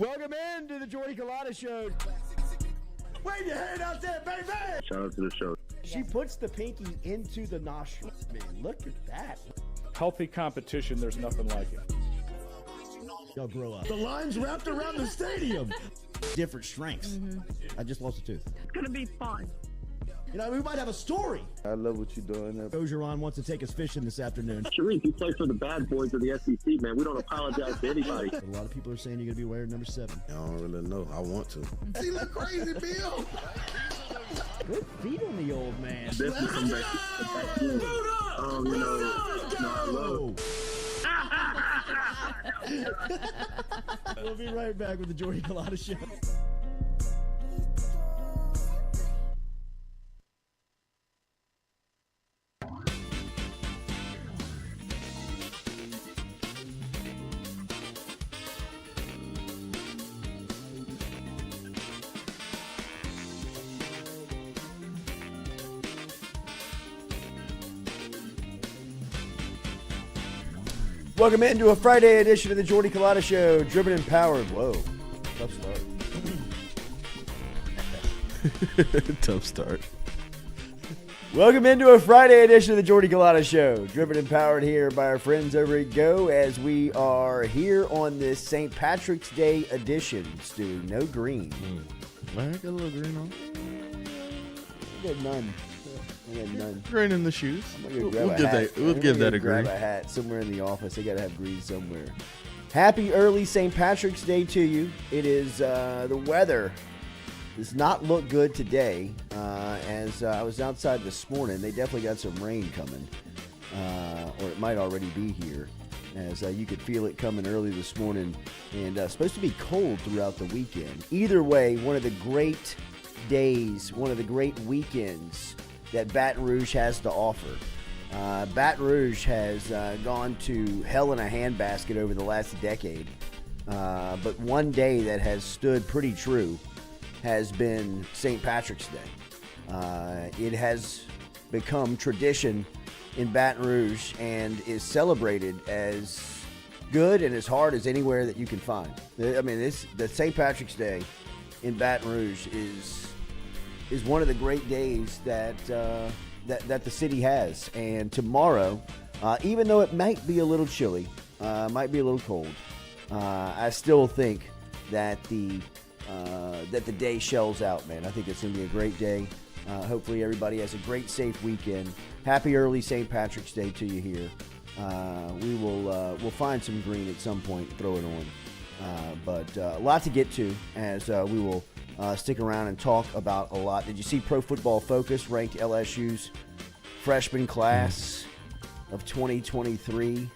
Welcome into the Jordy Culotta Show. Wave your hand out there, baby! Shout out to the show. She puts the pinky into the nostril. Man, look at that. Healthy competition, there's nothing like it. Y'all grow up. The line's wrapped around the stadium. Different strengths. I just lost a tooth. It's going to be fun. You know, we might have a story. I love what you're doing. Ogeron wants to take us fishing this afternoon. Sharif, you play for the bad boys of the SEC, man. We don't apologize to anybody. A lot of people are saying you're going to be wearing number 7. I don't really know. I want to. He look crazy, Bill. Good feet on the old man. Definitely come back. We'll be right back with the Jordy Culotta Show. Welcome into a Friday edition of the Jordy Culotta Show, driven and powered. Whoa, tough start. Tough start. Welcome into a Friday edition of the Jordy Culotta Show, driven and powered here by our friends over at Go, as we are here on this St. Patrick's Day edition. Stu, no green. I got a little green on. I got none. Green in the shoes. We'll give that a green. Grab a hat somewhere in the office. They got to have green somewhere. Happy early St. Patrick's Day to you. It is the weather does not look good today. As I was outside this morning, they definitely got some rain coming, or it might already be here. As you could feel it coming early this morning, and supposed to be cold throughout the weekend. Either way, one of the great days, one of the great weekends that Baton Rouge has to offer. Baton Rouge has gone to hell in a handbasket over the last decade, but one day that has stood pretty true has been St. Patrick's Day. It has become tradition in Baton Rouge and is celebrated as good and as hard as anywhere that you can find. I mean, the St. Patrick's Day in Baton Rouge is one of the great days that the city has. And tomorrow, even though it might be a little chilly, might be a little cold, I still think that the day shells out, man. I think it's going to be a great day. Hopefully everybody has a great, safe weekend. Happy early St. Patrick's Day to you here. We'll find some green at some point and throw it on. But a lot to get to as we will stick around and talk about a lot. Did you see Pro Football Focus ranked LSU's freshman class of 2023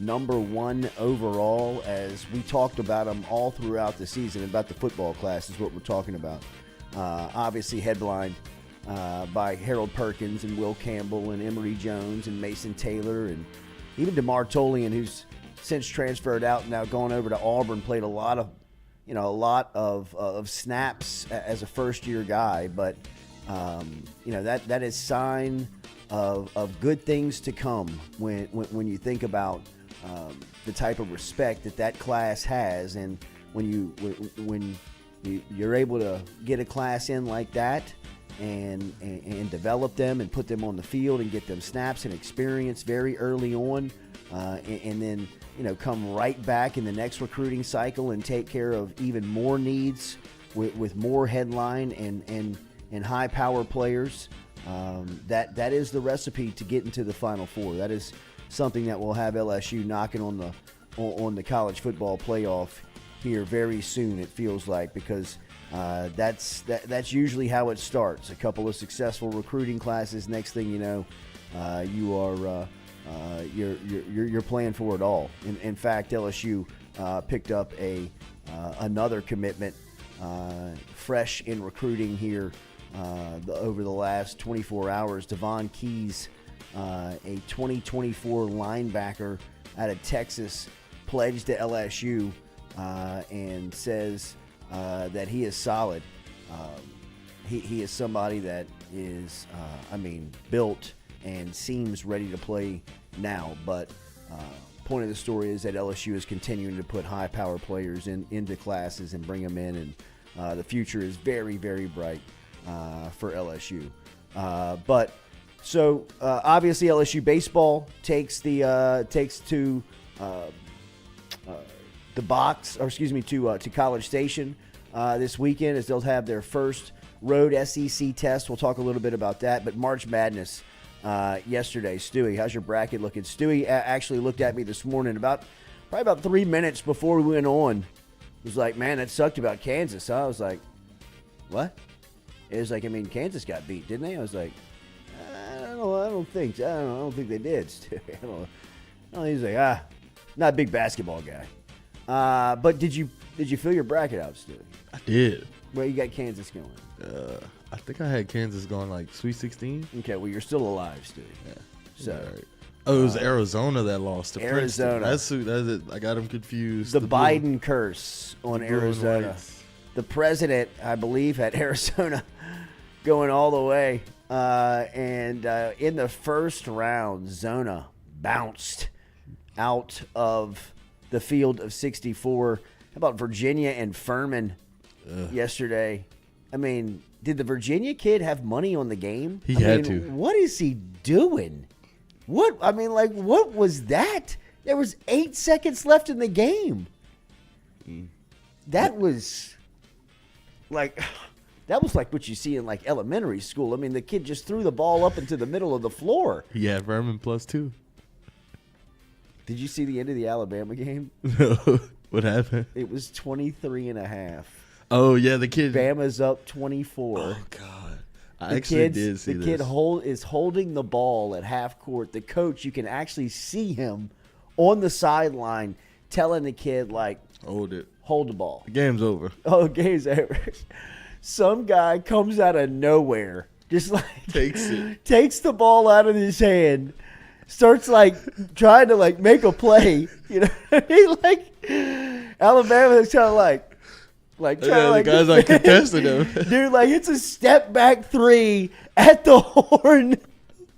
number 1 overall? As we talked about them all throughout the season, about the football class is what we're talking about. Obviously headlined by Harold Perkins and Will Campbell and Emory Jones and Mason Taylor and even DeMar Tolian, who's since transferred out and now gone over to Auburn, played a lot of snaps as a first-year guy, but that is sign of good things to come when you think about the type of respect that class has, and when you're able to get a class in like that and develop them and put them on the field and get them snaps and experience very early on, and then come right back in the next recruiting cycle and take care of even more needs with more headline and high power players. That is the recipe to get into the Final Four. That is something that will have LSU knocking on the college football playoff here very soon. It feels like, because that's usually how it starts. A couple of successful recruiting classes. Next thing you know, you are. You're playing for it all. In fact, LSU picked up another commitment, fresh in recruiting here over the last 24 hours. Devon Keys, a 2024 linebacker out of Texas, pledged to LSU and says that he is solid. He is somebody that is, built and seems ready to play now, but point of the story is that LSU is continuing to put high-power players into classes and bring them in, and the future is very, very bright for LSU. But obviously LSU baseball takes to College Station this weekend, as they'll have their first road SEC test. We'll talk a little bit about that. But March Madness yesterday. Stewie, how's your bracket looking? Stewie actually looked at me this morning probably about 3 minutes before we went on. He was like, man, that sucked about Kansas. I was like, what? It was like, Kansas got beat, didn't they? I was like, I don't think they did, Stewie. I don't know. He's like, not a big basketball guy. But did you fill your bracket out, Stewie? I did. Where you got Kansas going? I think I had Kansas going like Sweet 16. Okay, well, you're still alive, Stewie. Yeah. So, right. Oh, it was Arizona that lost to Arizona. Princeton. That's it. I got them confused. The Biden curse on Arizona. The president, I believe, had Arizona going all the way. And in the first round, Zona bounced out of the field of 64. How about Virginia and Furman yesterday? Did the Virginia kid have money on the game? He had to. What is he doing? What was that? There was 8 seconds left in the game. That was like what you see in like elementary school. The kid just threw the ball up into the middle of the floor. He had Furman +2. Did you see the end of the Alabama game? No. What happened? It was 23.5. Oh, yeah, the kid. Bama's up 24. Oh, God. I actually did see this. The kid is holding the ball at half court. The coach, you can actually see him on the sideline telling the kid, like, hold the ball. The game's over. Oh, the game's over. Some guy comes out of nowhere, just like takes the ball out of his hand, starts like trying to like make a play. He Alabama is kind of like the guys like contesting him. Dude, like it's a step back three at the horn.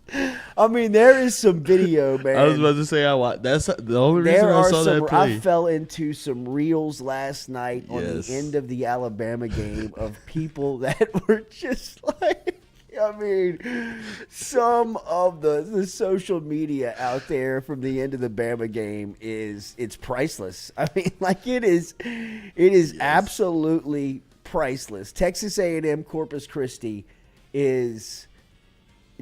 There is some video, man. I was about to say that's the only reason I saw that play. I fell into some reels last night on the end of the Alabama game of people that were just like, some of the social media out there from the end of the Bama game it's priceless. It is absolutely priceless. Texas A&M Corpus Christi is.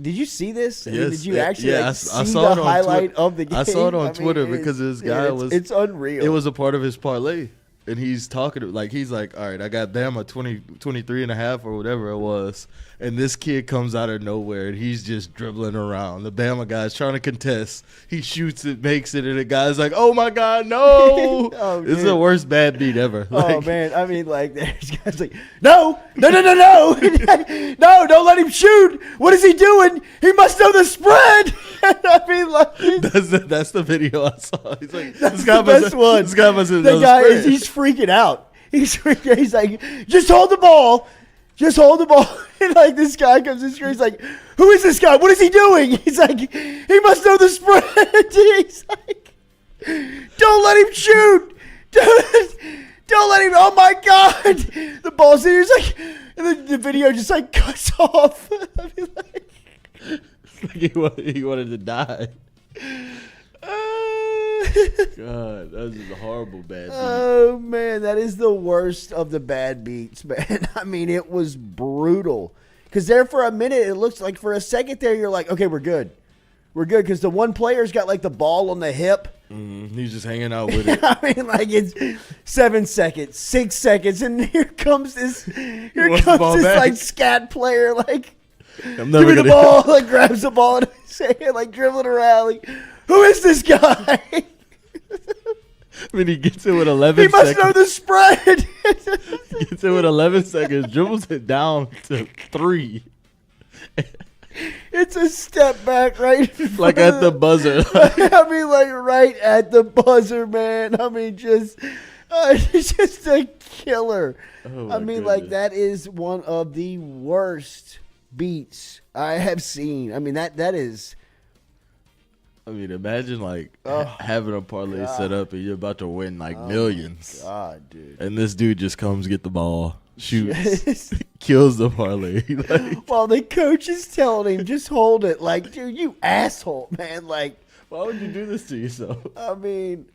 Did you see this? Yes. Did you actually I see saw the it highlight of the game? I saw it on Twitter because this guy it's unreal. It was a part of his parlay. And he's talking he's like, all right, I got Bama 23.5 or whatever it was. And this kid comes out of nowhere and he's just dribbling around. The Bama guy's trying to contest. He shoots it, makes it, and the guy's like, oh my God, no. This is the worst bad beat ever. Man. There's guys like, no. No, don't let him shoot. What is he doing? He must know the spread. That's the video I saw. He's like, that's the best one. This guy must know the spread. He's freaking out. He's like, just hold the ball. Just hold the ball. And this guy comes in screen. He's like, who is this guy? What is he doing? He's like, he must know the spread. He's like, don't let him shoot. Don't let him. Oh my God. The ball's in here. He's like, and the video just cuts off. He wanted to die. God, that was a horrible bad beat. Oh, man, that is the worst of the bad beats, man. It was brutal. Because there for a minute, it looks like for a second there, you're like, okay, we're good. We're good because the one player's got the ball on the hip. He's just hanging out with it. It's 7 seconds, 6 seconds, and here comes this scat player, I'm give me the ball, grabs the ball in his hand, dribbling around. Who is this guy? He gets it with 11 seconds. He must know the spread. He gets it with 11 seconds, dribbles it down to 3. It's a step back right at the buzzer. Right at the buzzer, man. It's just a killer. Oh that is one of the worst beats I have seen. That is I mean, imagine like Oh, having a parlay set up and you're about to win like millions, God, dude. and this dude just comes get the ball, shoots, kills the parlay. Like, While the coach is telling him, just hold it. Like, dude, you asshole, man. Like, why would you do this to yourself? I mean,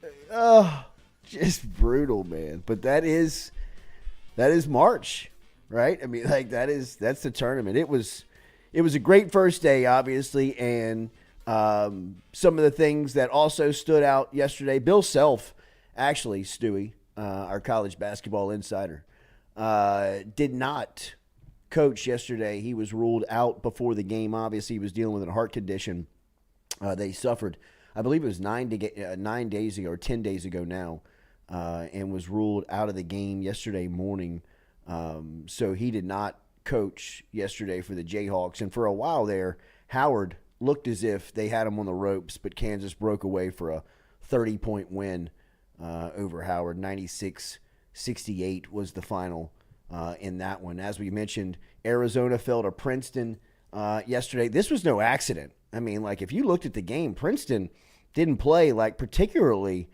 just brutal, man. But that is March, right? I mean, like that's the tournament. It was a great first day, obviously, and some of the things that also stood out yesterday. Bill Self, actually, Stewie, our college basketball insider, did not coach yesterday. He was ruled out before the game. Obviously, he was dealing with a heart condition they suffered. I believe it was 9 days ago or 10 days ago now, and was ruled out of the game yesterday morning. So he did not coach yesterday for the Jayhawks. And for a while there, Howard looked as if they had him on the ropes, but Kansas broke away for a 30-point win over Howard. 96-68 was the final in that one. As we mentioned, Arizona fell to Princeton yesterday. This was no accident. I mean, like, if you looked at the game, Princeton didn't play, like, particularly,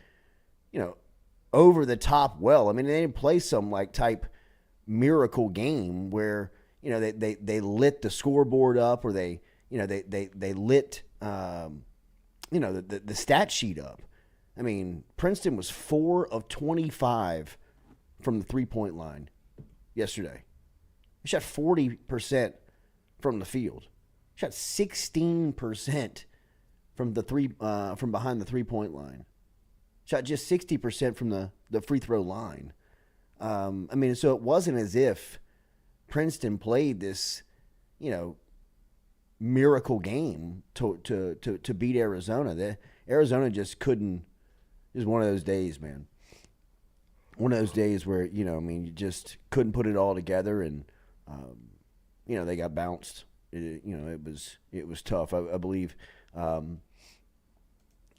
over the top well. I mean, they didn't play some, like, type miracle game where, they lit the scoreboard up, or they lit, the stat sheet up. I mean, Princeton was 4 of 25 from the three-point line yesterday. They shot 40% from the field. Shot 16% from from behind the three-point line. Shot just 60% from the free throw line. I mean, so it wasn't as if Princeton played this, miracle game to beat Arizona. Arizona just couldn't. It was one of those days, man. One of those days where you just couldn't put it all together, and they got bounced. It was tough. I believe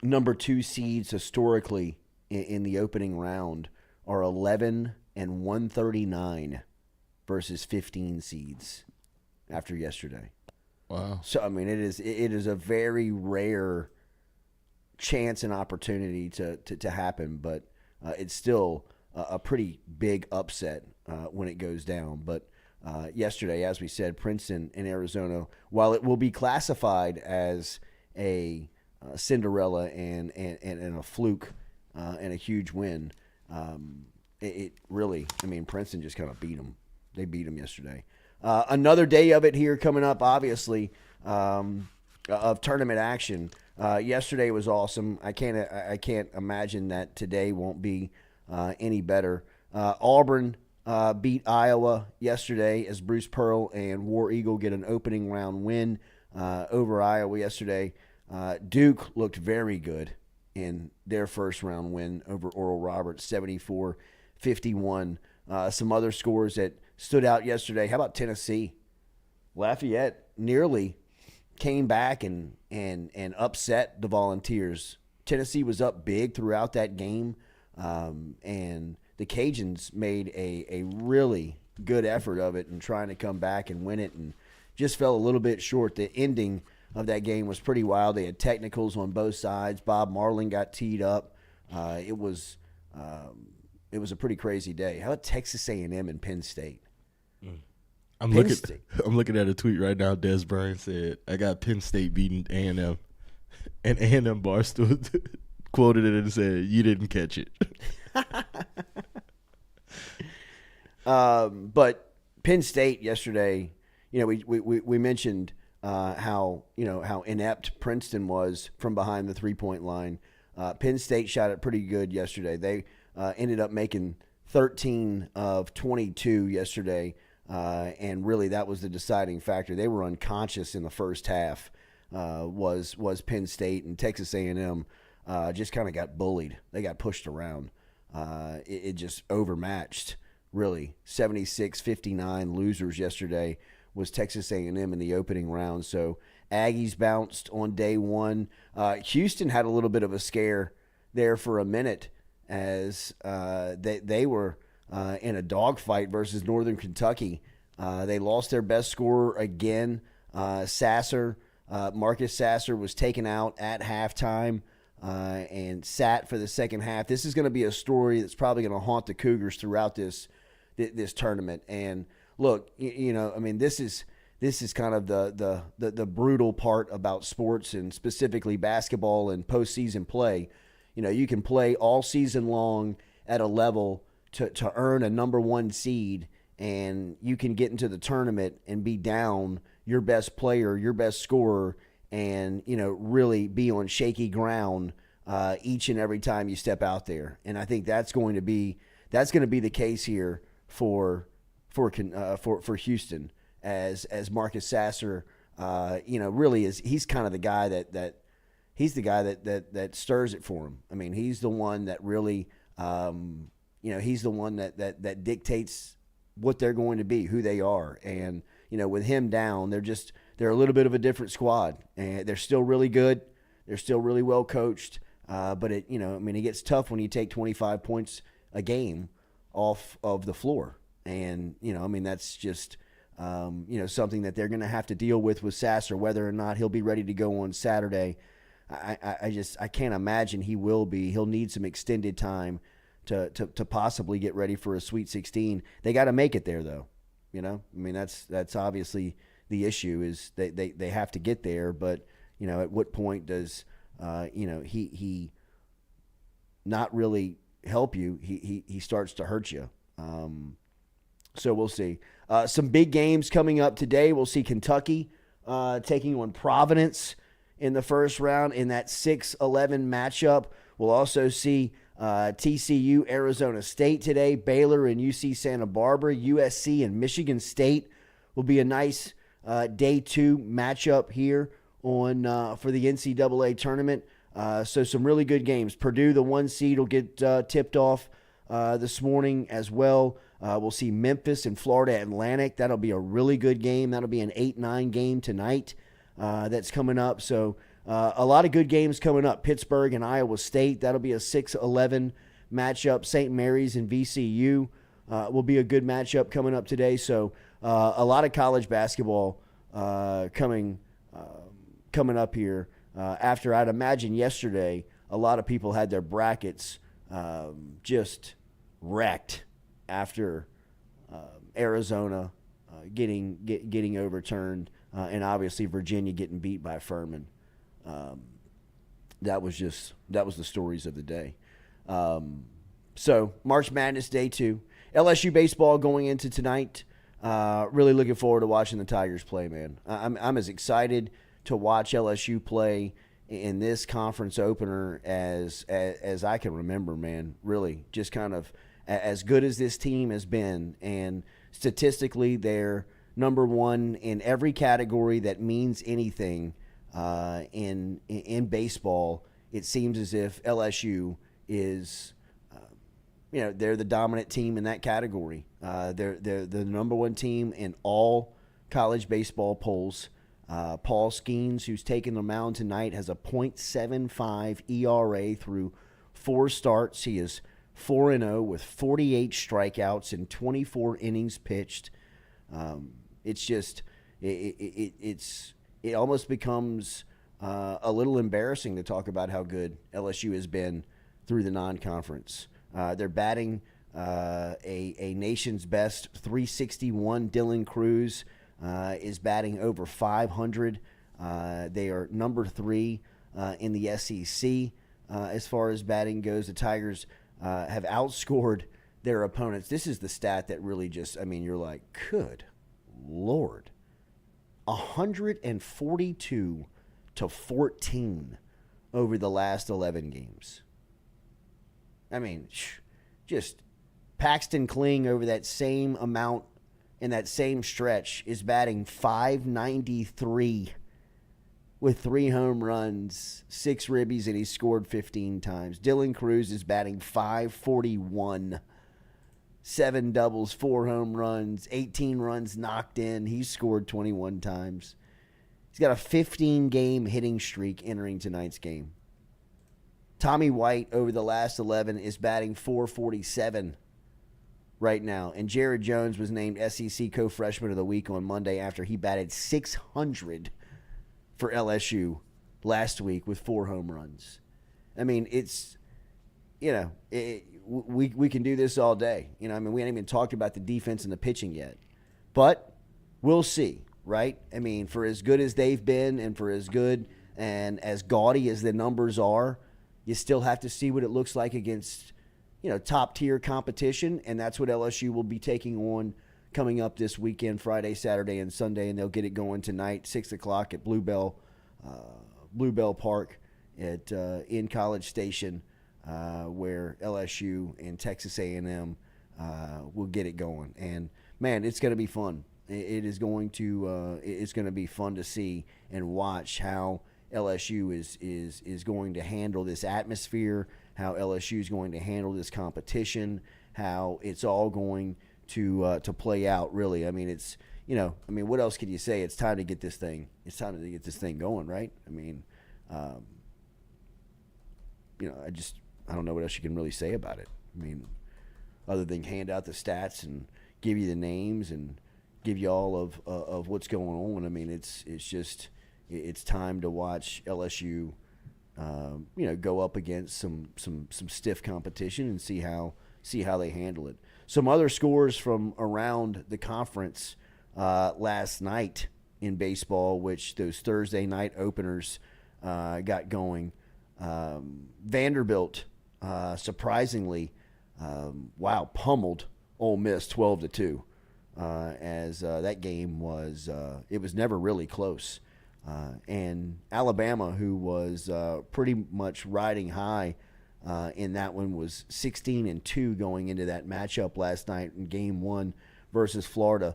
number 2 seeds historically in the opening round are 11 and 139 versus 15 seeds after yesterday. Wow. So I mean, it is a very rare chance and opportunity to happen, but it's still a pretty big upset when it goes down. But yesterday, as we said, Princeton and Arizona, while it will be classified as a Cinderella and a fluke and a huge win, it really, I mean, Princeton just kind of beat them. They beat them yesterday. Another day of it here coming up, obviously, of tournament action. Yesterday was awesome. I can't imagine that today won't be any better. Auburn beat Iowa yesterday as Bruce Pearl and War Eagle get an opening round win over Iowa yesterday. Duke looked very good in their first round win over Oral Roberts, 74-51. Some other scores that stood out yesterday. How about Tennessee? Lafayette nearly came back and upset the Volunteers. Tennessee was up big throughout that game, and the Cajuns made a really good effort of it and trying to come back and win it, and just fell a little bit short. The ending of that game was pretty wild. They had technicals on both sides. Bob Marlin got teed up. It was a pretty crazy day. How about Texas A&M and Penn State? I'm looking at a tweet right now. Des Bryant said, "I got Penn State beating A&M," and A&M Barstool quoted it and said, "You didn't catch it." But Penn State yesterday, we mentioned how inept Princeton was from behind the 3-point line. Penn State shot it pretty good yesterday. They ended up making 13 of 22 yesterday, and really that was the deciding factor. They were unconscious in the first half. Was Penn State, and Texas A&M just kind of got bullied. They got pushed around. It just overmatched. Really, 76-59 losers yesterday was Texas A&M in the opening round. So Aggies bounced on day one. Houston had a little bit of a scare there for a minute as they were in a dogfight versus Northern Kentucky. They lost their best scorer again. Sasser Marcus Sasser was taken out at halftime and sat for the second half. This is going to be a story that's probably going to haunt the Cougars throughout this tournament. And look, this is kind of the brutal part about sports, and specifically basketball and postseason play. You can play all season long at a level to earn a number one seed, and you can get into the tournament and be down your best player, your best scorer, and really be on shaky ground each and every time you step out there. And I think that's going to be the case here for Houston, as Marcus Sasser, really is. He's kind of the guy that stirs it for him. I mean, he's the one that really, he's the one that dictates what they're going to be, who they are. And with him down, they're a little bit of a different squad, and they're still really good. They're still really well coached. But it gets tough when you take 25 points a game off of the floor. And, that's just, something that they're going to have to deal with Sasser, whether or not he'll be ready to go on Saturday. I can't imagine he will be. He'll need some extended time to possibly get ready for a Sweet 16. They got to make it there, though. That's obviously the issue, is they have to get there. But, at what point does, he not really help you? He starts to hurt you. So we'll see. Some big games coming up today. We'll see Kentucky taking on Providence in the first round in that 6-11 matchup. We'll also see TCU, Arizona State today, Baylor and UC Santa Barbara, USC and Michigan State will be a nice day 2 matchup here on for the NCAA tournament. So some really good games. Purdue, the 1 seed, will get tipped off this morning as well. We'll see Memphis and Florida Atlantic. That'll be a really good game. That'll be an 8-9 game tonight that's coming up. So a lot of good games coming up. Pittsburgh and Iowa State. That'll be a 6-11 matchup. St. Mary's and VCU will be a good matchup coming up today. So a lot of college basketball coming up here. After, I'd imagine, yesterday, a lot of people had their brackets just wrecked after Arizona getting overturned, and obviously Virginia getting beat by Furman. That was the stories of the day. So March Madness Day 2, LSU baseball going into tonight. Really looking forward to watching the Tigers play, man. I'm as excited to watch LSU play in this conference opener as I can remember, man. Really, just kind of as good as this team has been, and statistically they're number one in every category that means anything in baseball. It seems as if LSU is, they're the dominant team in that category. They're the number one team in all college baseball polls. Paul Skeens, who's taking the mound tonight, has a .75 ERA through 4 starts. He is 4-0 with 48 strikeouts and 24 innings pitched. It's just it almost becomes a little embarrassing to talk about how good LSU has been through the non-conference. They're batting a nation's best .361. Dylan Cruz is batting over 500. They are number 3 in the SEC as far as batting goes. The Tigers have outscored their opponents. This is the stat that really just, you're like, good Lord. 142-14 over the last 11 games. Just Paxton Kling over that same amount in that same stretch is batting .593 with 3 home runs, 6 ribbies, and he scored 15 times. Dylan Cruz is batting .541, 7 doubles, 4 home runs, 18 runs knocked in. He's scored 21 times. He's got a 15-game hitting streak entering tonight's game. Tommy White over the last 11 is batting .447 right now. And Jared Jones was named SEC Co-Freshman of the Week on Monday after he batted .600 for LSU last week with 4 home runs. I mean, it's, we can do this all day. We haven't even talked about the defense and the pitching yet. But we'll see, right? I mean, for as good as they've been and for as good and as gaudy as the numbers are, you still have to see what it looks like against, top-tier competition, and that's what LSU will be taking on coming up this weekend, Friday, Saturday, and Sunday, and they'll get it going tonight, 6 o'clock at Blue Bell Park in College Station, where LSU and Texas A&M will get it going. And, man, it's going to be fun. It's going to be fun to see and watch how LSU is going to handle this atmosphere, how LSU is going to handle this competition, how it's all going to play out. Really, I mean, what else could you say? It's time to get this thing. It's time to get this thing going, right? I mean, I don't know what else you can really say about it. I mean, other than hand out the stats and give you the names and give you all of what's going on. I mean, it's time to watch LSU, go up against some stiff competition and see how they handle it. Some other scores from around the conference last night in baseball, which those Thursday night openers got going. Vanderbilt, surprisingly, pummeled Ole Miss 12-2. As that game was never really close. And Alabama, who was pretty much riding high in that one, was 16-2 going into that matchup last night in Game 1 versus Florida.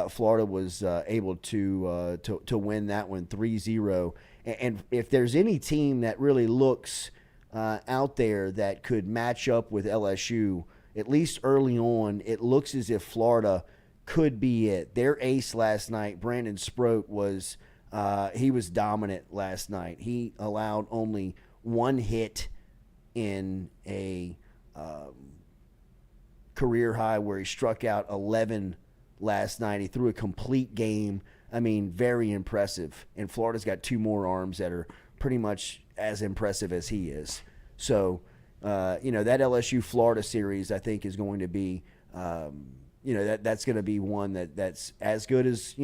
Florida was able to win that one 3-0. And if there's any team that really looks out there that could match up with LSU, at least early on, it looks as if Florida could be it. Their ace last night, Brandon Sproat, was he was dominant last night. He allowed only 1 hit in a career high where he struck out 11 last night. He threw a complete game. I mean, very impressive. And Florida's got 2 more arms that are pretty much as impressive as he is. So, that LSU-Florida series, I think, is going to be that's going to be one that's as good as,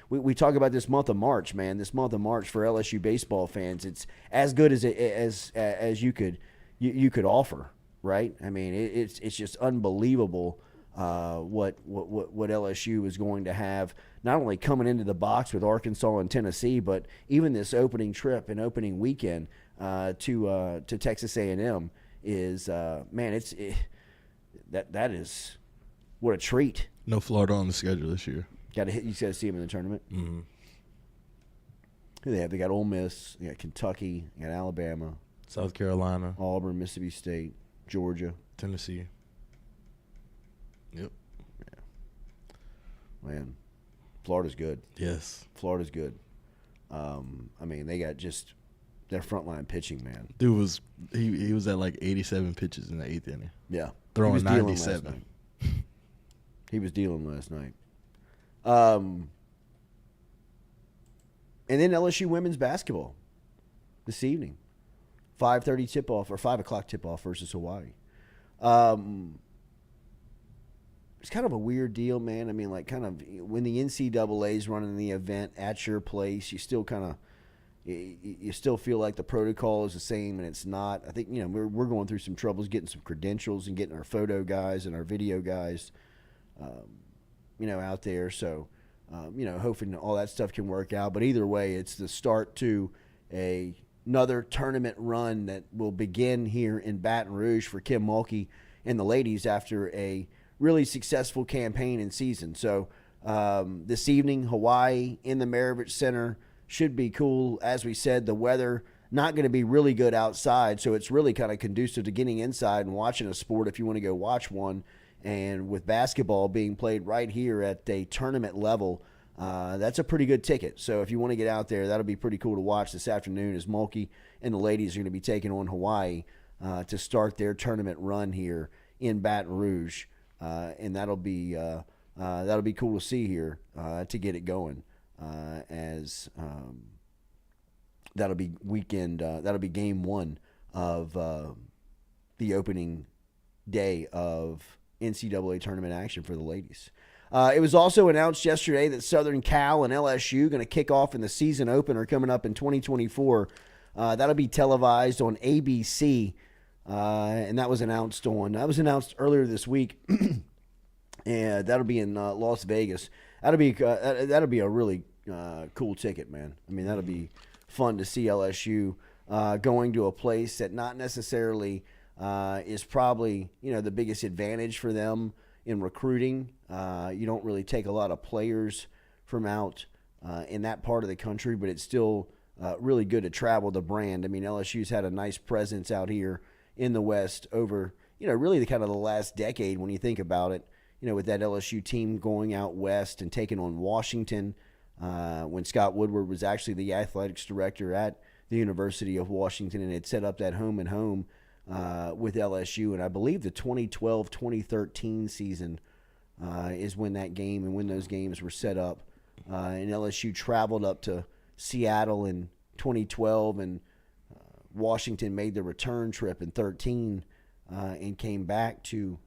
we talk about this month of March, man. This month of March for LSU baseball fans, it's as good as you could offer, right? I mean, it's just unbelievable what LSU is going to have, not only coming into the box with Arkansas and Tennessee, but even this opening trip and opening weekend to Texas A&M is that is. What a treat. No Florida on the schedule this year. You got to see them in the tournament. Mm-hmm. Who they have? They got Ole Miss, they got Kentucky, they got Alabama, South Carolina, Auburn, Mississippi State, Georgia, Tennessee. Yep. Yeah. Man, Florida's good. Yes. Florida's good. They got just their frontline pitching, man. Dude was he was at like 87 pitches in the 8th inning. Yeah. Throwing 97. He was dealing last night. And then LSU women's basketball this evening. 5:30 tip-off or 5 o'clock tip-off versus Hawaii. It's kind of a weird deal, man. I mean, like kind of when the NCAA is running the event at your place, you still kind of you still feel like the protocol is the same, and it's not. I think, we're going through some troubles getting some credentials and getting our photo guys and our video guys out there. So, hoping all that stuff can work out. But either way, it's the start to another tournament run that will begin here in Baton Rouge for Kim Mulkey and the ladies after a really successful campaign and season. So, this evening, Hawaii in the Maravich Center should be cool. As we said, the weather not going to be really good outside, so it's really kind of conducive to getting inside and watching a sport if you want to go watch one. And with basketball being played right here at a tournament level, that's a pretty good ticket. So if you want to get out there, that'll be pretty cool to watch this afternoon as Mulkey and the ladies are going to be taking on Hawaii to start their tournament run here in Baton Rouge. And that'll be cool to see here to get it going as that'll be weekend. That'll be game one of the opening day of NCAA tournament action for the ladies. It was also announced yesterday that Southern Cal and LSU going to kick off in the season opener coming up in 2024. That'll be televised on ABC, and that was announced earlier this week. And that'll be in Las Vegas. That'll be a really cool ticket, man. I mean, that'll be fun to see LSU going to a place that not necessarily is probably the biggest advantage for them in recruiting. You don't really take a lot of players from out in that part of the country, but it's still really good to travel the brand. I mean, LSU's had a nice presence out here in the West over, really the kind of the last decade when you think about it, with that LSU team going out West and taking on Washington when Scott Woodward was actually the athletics director at the University of Washington and had set up that home and home with LSU. And I believe the 2012-2013 season is when that game and when those games were set up. And LSU traveled up to Seattle in 2012, and Washington made the return trip in 13 and came back to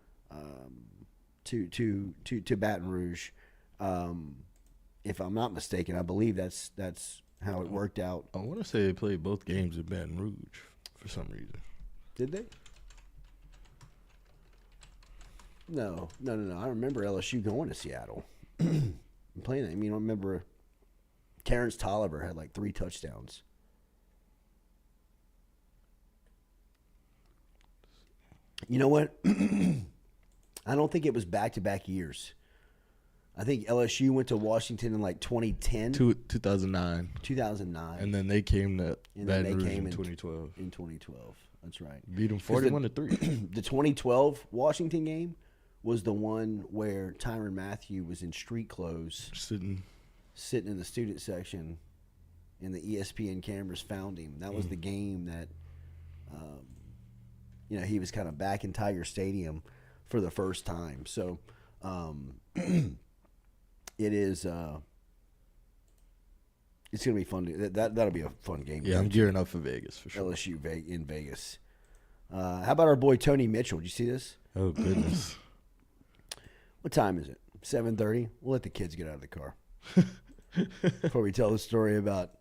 Baton Rouge. If I'm not mistaken, I believe that's how it worked out. I want to say they played both games in Baton Rouge for some reason. Did they? No. I remember LSU going to Seattle and playing that. I mean, I remember Terrence Tolliver had like 3 touchdowns. You know what? I don't think it was back-to-back years. I think LSU went to Washington in like 2010. 2009. 2009. And then they came to Baton Rouge in 2012. In 2012. That's right. Beat them 41-3. The 2012 Washington game was the one where Tyrann Mathieu was in street clothes. Sitting in the student section, and the ESPN cameras found him. That was the game that, he was kind of back in Tiger Stadium for the first time. So, it is. It's gonna be fun. That'll be a fun game. Yeah, I'm gearing up for Vegas for sure. LSU in Vegas. How about our boy Tony Mitchell? Did you see this? Oh goodness. What time is it? 7:30. We'll let the kids get out of the car before we tell the story about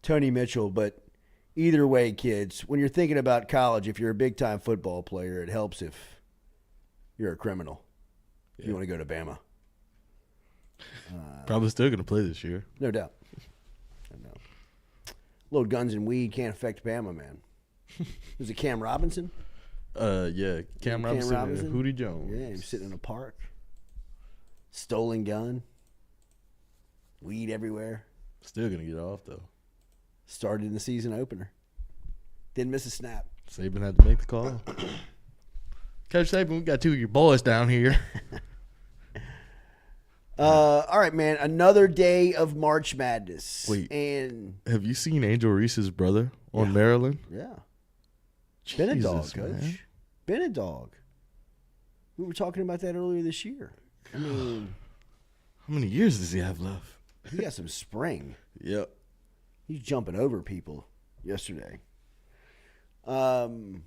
Tony Mitchell. But either way, kids, when you're thinking about college, if you're a big-time football player, it helps if you're a criminal. Yeah. You want to go to Bama. Probably still going to play this year. No doubt. I know. Load guns and weed can't affect Bama, man. Was it Cam Robinson? Yeah. Cam Robinson and Hootie Jones. Yeah, he was sitting in a park. Stolen gun. Weed everywhere. Still going to get off, though. Started in the season opener. Didn't miss a snap. Saban had to make the call. Coach Saban, we got 2 of your boys down here. All right, man. Another day of March Madness. Wait. And have you seen Angel Reese's brother on Maryland? Yeah. Been a dog, Jesus, Coach. man. Been a dog. We were talking about that earlier this year. I mean, how many years does he have left? He got some spring. Yep. He's jumping over people yesterday. Man,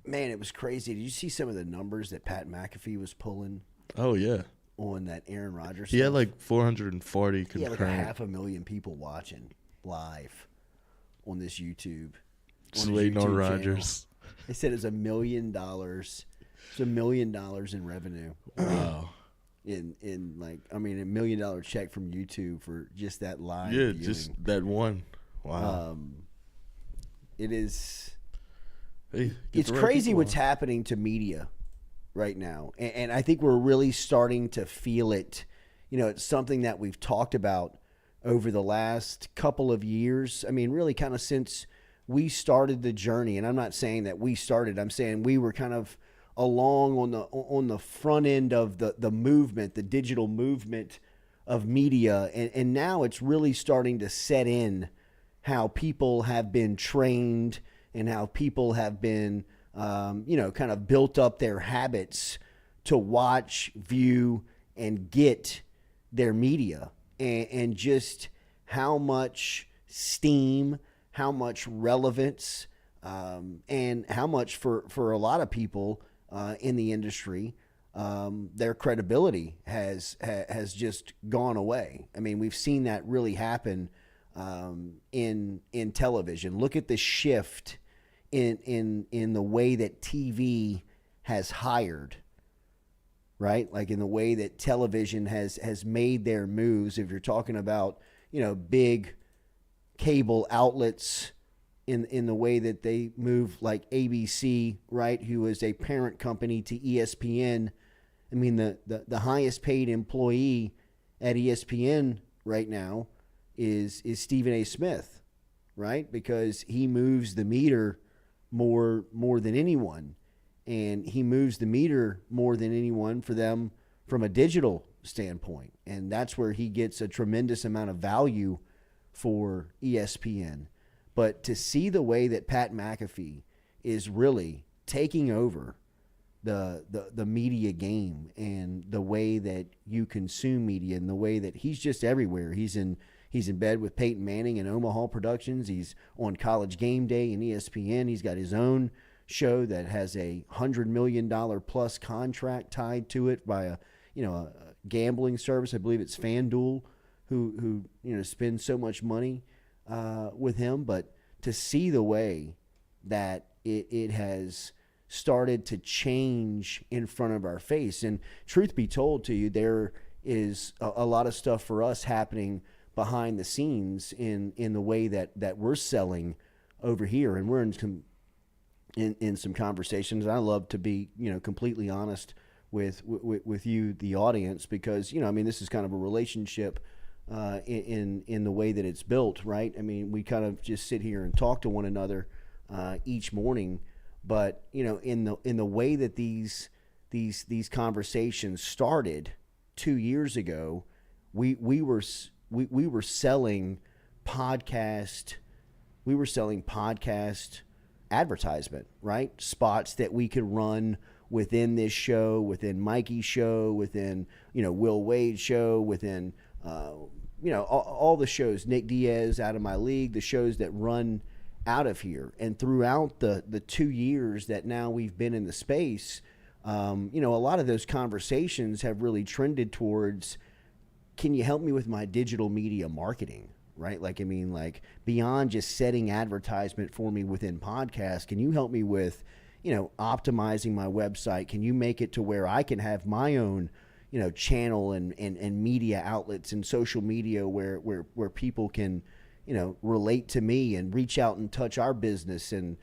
it was crazy. Did you see some of the numbers that Pat McAfee was pulling? Oh, yeah. On that Aaron Rodgers He stuff? had like 440 concurrent. He had like 500,000 people watching live on this YouTube. Just waiting on Rodgers. They said it's $1 million. It's $1 million in revenue. Wow. In $1 million check from YouTube for just that live viewing. Just that one. Wow. It is. Hey, it's crazy what's happening to media right now, and I think we're really starting to feel it. It's something that we've talked about over the last couple of years. I mean, really, kind of since we started the journey. And I'm not saying that we started. I'm saying we were kind of along on the front end of the movement, the digital movement of media, and now it's really starting to set in how people have been trained and how people have been, kind of built up their habits to watch, view, and get their media, and just how much steam, how much relevance, and how much for a lot of people in the industry, their credibility has just gone away. I mean, we've seen that really happen in television. Look at the shift in the way that TV has hired, right? Like in the way that television has made their moves. If you're talking about, big cable outlets in the way that they move, like ABC, right, who is a parent company to ESPN. I mean, the highest paid employee at ESPN right now is Stephen A. Smith, right? Because he moves the meter more than anyone. And he moves the meter more than anyone for them from a digital standpoint. And that's where he gets a tremendous amount of value for ESPN. But to see the way that Pat McAfee is really taking over the media game and the way that you consume media and the way that he's just everywhere. He's in bed with Peyton Manning and Omaha Productions. He's on College Game Day and ESPN. He's got his own show that has a $100 million plus contract tied to it by a gambling service. I believe it's FanDuel who spends so much money with him. But to see the way that it has started to change in front of our face, and truth be told to you, there is a lot of stuff for us happening behind the scenes in the way that we're selling over here, and we're in some conversations. I love to be completely honest with you, the audience, because this is kind of a relationship in the way that it's built, right? I mean, we kind of just sit here and talk to one another each morning, but in the way that these conversations started 2 years ago, we were selling podcast advertisement, right? Spots that we could run within this show, within Mikey's show, within Will Wade's show, within all the shows, Nick Diaz, Out of My League, the shows that run out of here. And throughout the 2 years that now we've been in the space, a lot of those conversations have really trended towards, can you help me with my digital media marketing, right? Like beyond just setting advertisement for me within podcasts, can you help me with, optimizing my website? Can you make it to where I can have my own, channel and media outlets and social media where people can, relate to me and reach out and touch our business and,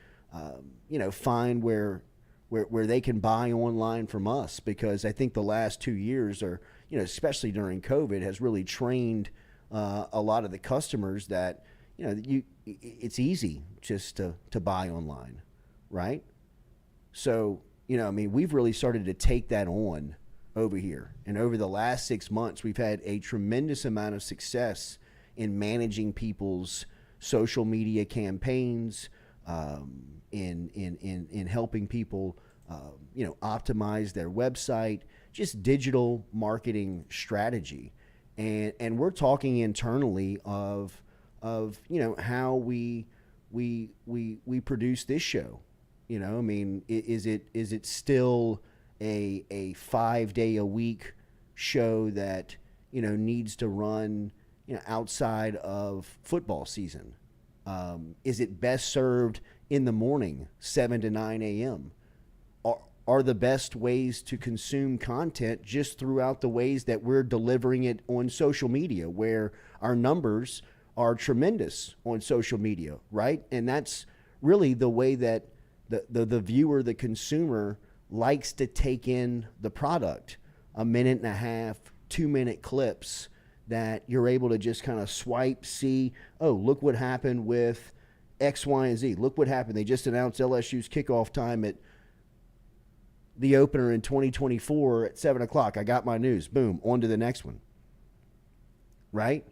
find where they can buy online from us? Because I think the last 2 years are, especially during COVID, has really trained a lot of the customers that, it's easy just to buy online, right? So, we've really started to take that on over here. And over the last 6 months, we've had a tremendous amount of success in managing people's social media campaigns, in helping people, optimize their website, just digital marketing strategy. And we're talking internally of how we produce this show. Is it still a 5 day a week show that needs to run outside of football season? Is it best served in the morning, 7 to 9 a.m.? Are the best ways to consume content just throughout the ways that we're delivering it on social media, where our numbers are tremendous on social media, right? And that's really the way that the viewer, the consumer, likes to take in the product. 1.5 minute, 2 minute clips that you're able to just kind of swipe, see, oh, look what happened with X, Y, and Z. Look what happened. They just announced LSU's kickoff time at the opener in 2024 at 7 o'clock. I got my news. Boom, on to the next one. Right?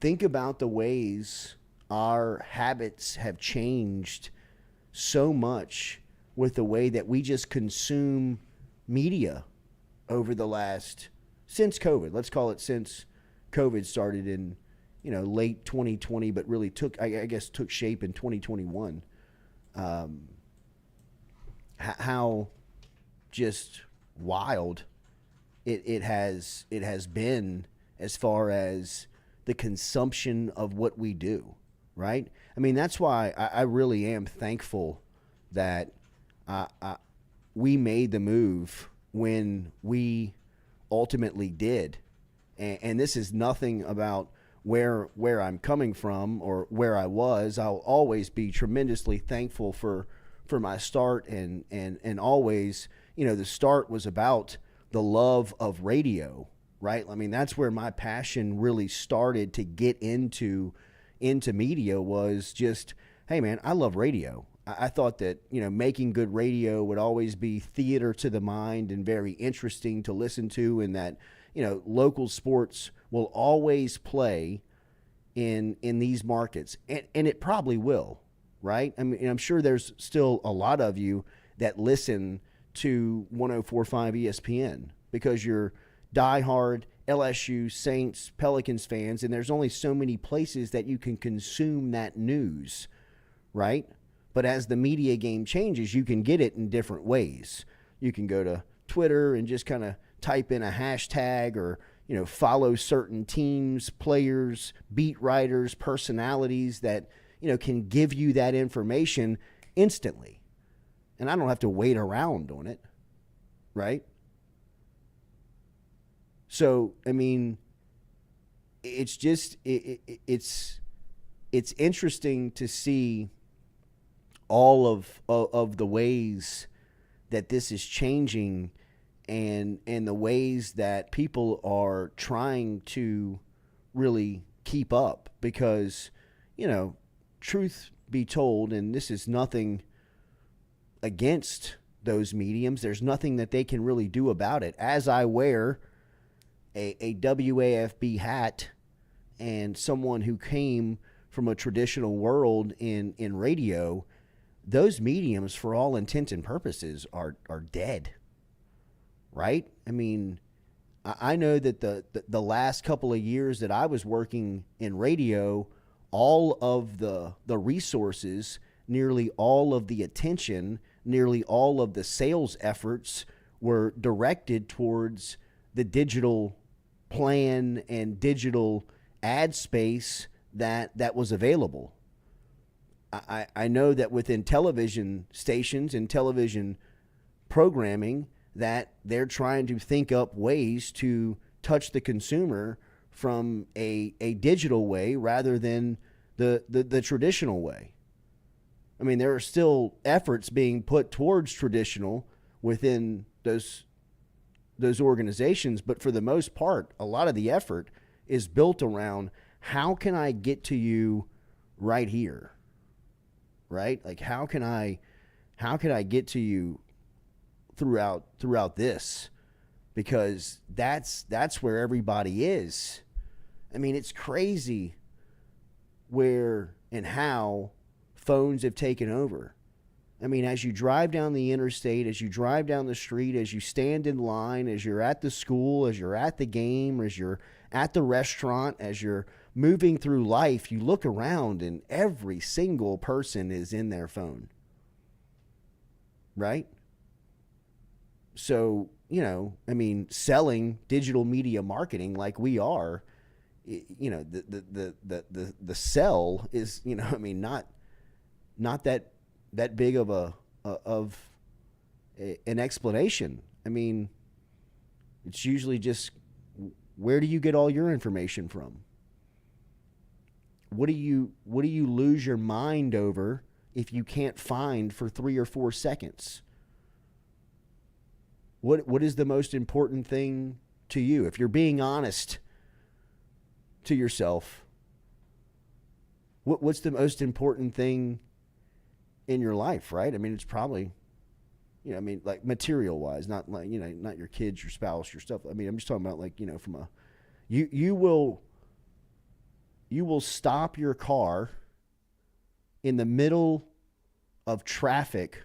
Think about the ways our habits have changed so much with the way that we just consume media over the last, since COVID. Let's call it since COVID started in late 2020, but really took shape in 2021. How just wild it has been as far as the consumption of what we do, right? I mean, that's why I really am thankful that we made the move when we ultimately did. And this is nothing about where I'm coming from or where I was. I'll always be tremendously thankful for my start, and always, the start was about the love of radio, right? I mean, that's where my passion really started to get into media, was just, hey man, I love radio. I thought that, making good radio would always be theater to the mind and very interesting to listen to, and that, local sports will always play in these markets, and it probably will, right? I mean, I'm sure there's still a lot of you that listen to 104.5 ESPN because you're diehard LSU, Saints, Pelicans fans, and there's only so many places that you can consume that news, right? But as the media game changes, you can get it in different ways. You can go to Twitter and just kind of type in a hashtag, or follow certain teams, players, beat writers, personalities that can give you that information instantly, and I don't have to wait around on it, right? So I mean, it's just it's interesting to see all of the ways that this is changing, and the ways that people are trying to really keep up, because truth be told, and this is nothing against those mediums, there's nothing that they can really do about it. As I wear a WAFB hat, and someone who came from a traditional world in radio, those mediums, for all intents and purposes, are dead, right? I mean, I know that the last couple of years that I was working in radio, all of the resources, nearly all of the attention, nearly all of the sales efforts were directed towards the digital plan and digital ad space that was available. I know that within television stations and television programming, that they're trying to think up ways to touch the consumer from a digital way rather than the traditional way. I mean, there are still efforts being put towards traditional within those organizations, but for the most part, a lot of the effort is built around, how can I get to you right here? Right? Like, how can I get to you throughout this? Because that's where everybody is. I mean, it's crazy where and how phones have taken over. I mean, as you drive down the interstate, as you drive down the street, as you stand in line, as you're at the school, as you're at the game, as you're at the restaurant, as you're moving through life, you look around and every single person is in their phone. Right? So, I mean, selling digital media marketing like we are, the sell is, I mean, not that big of an explanation. I mean, it's usually just, where do you get all your information from? What do you lose your mind over if you can't find for 3 or 4 seconds? What is the most important thing to you? If you're being honest to yourself, what's the most important thing in your life, right? I mean, it's probably, like material wise, not like, not your kids, your spouse, your stuff. I mean, I'm just talking about like, from you will stop your car in the middle of traffic,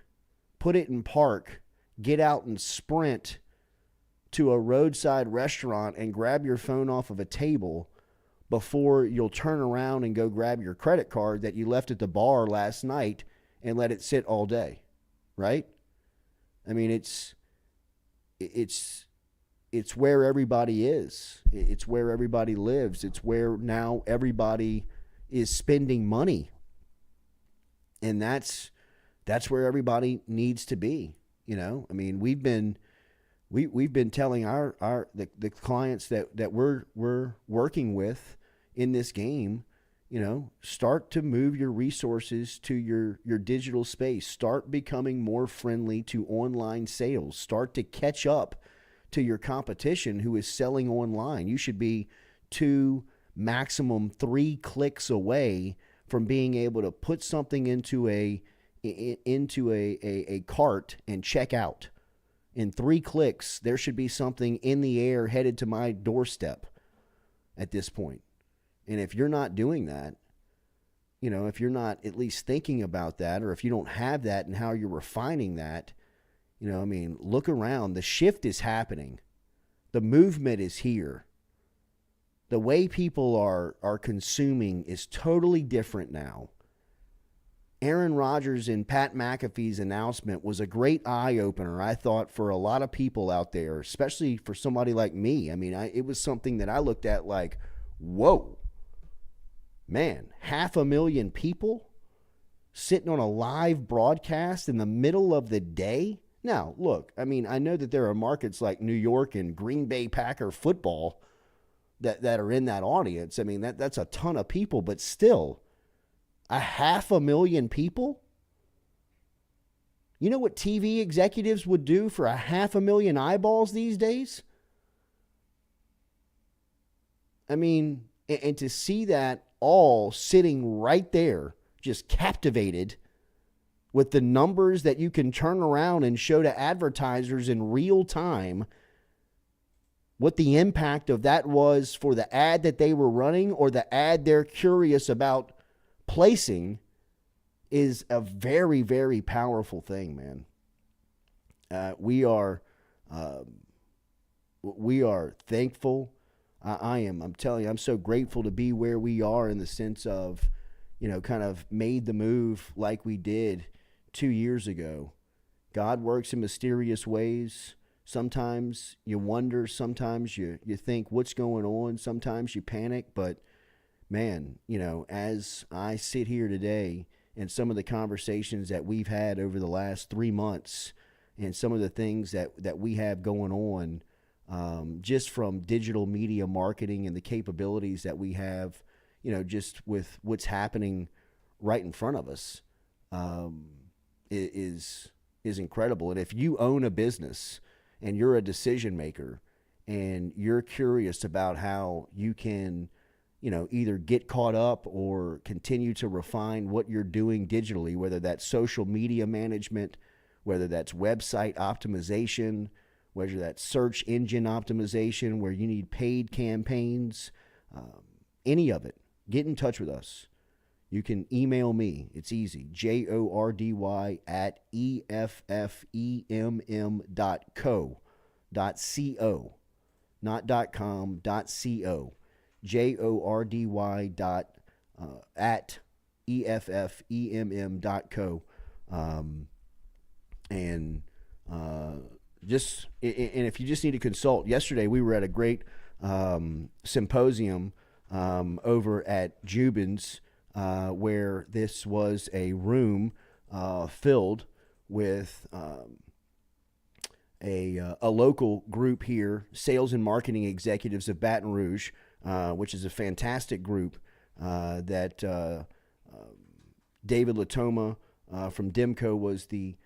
put it in park, get out and sprint to a roadside restaurant and grab your phone off of a table before you'll turn around and go grab your credit card that you left at the bar last night and let it sit all day, right? I mean, it's where everybody is. It's where everybody lives. It's where now everybody is spending money. And that's where everybody needs to be. You know, I mean, we've been telling the clients that we're working with in this game, you know, start to move your resources to your digital space. Start becoming more friendly to online sales. Start to catch up to your competition who is selling online. You should be 2, maximum 3 clicks away from being able to put something into a cart and check out. In 3 clicks, there should be something in the air headed to my doorstep at this point. And if you're not doing that, you know, if you're not at least thinking about that, or if you don't have that and how you're refining that, you know, I mean, look around. The shift is happening. The movement is here. The way people are consuming is totally different now. Aaron Rodgers and Pat McAfee's announcement was a great eye-opener, I thought, for a lot of people out there, especially for somebody like me. I mean, it was something that I looked at like, whoa, man, 500,000 people sitting on a live broadcast in the middle of the day? Now, look, I mean, I know that there are markets like New York and Green Bay Packer football that are in that audience. I mean, that's a ton of people, but still, 500,000 people? You know what TV executives would do for 500,000 eyeballs these days? I mean, and to see that all sitting right there, just captivated with the numbers that you can turn around and show to advertisers in real time, what the impact of that was for the ad that they were running or the ad they're curious about placing, is a very, very powerful thing, man. We are thankful. I'm telling you, I'm so grateful to be where we are in the sense of, you know, kind of made the move like we did 2 years ago. God works in mysterious ways. Sometimes you wonder, sometimes you think what's going on, sometimes you panic, but man, you know, as I sit here today and some of the conversations that we've had over the last 3 months and some of the things that we have going on, just from digital media marketing and the capabilities that we have, you know, just with what's happening right in front of us, is incredible. And if you own a business and you're a decision maker and you're curious about how you can, you know, either get caught up or continue to refine what you're doing digitally, whether that's social media management, whether that's website optimization, whether that's search engine optimization, where you need paid campaigns, any of it, get in touch with us. You can email me. It's easy. jordy@effemm.co. Not .com, .co. jordy@effemm.co. And if you just need to consult, yesterday we were at a great symposium over at Jubin's, where this was a room filled with a local group here, sales and marketing executives of Baton Rouge, which is a fantastic group that David Latoma from Demco was the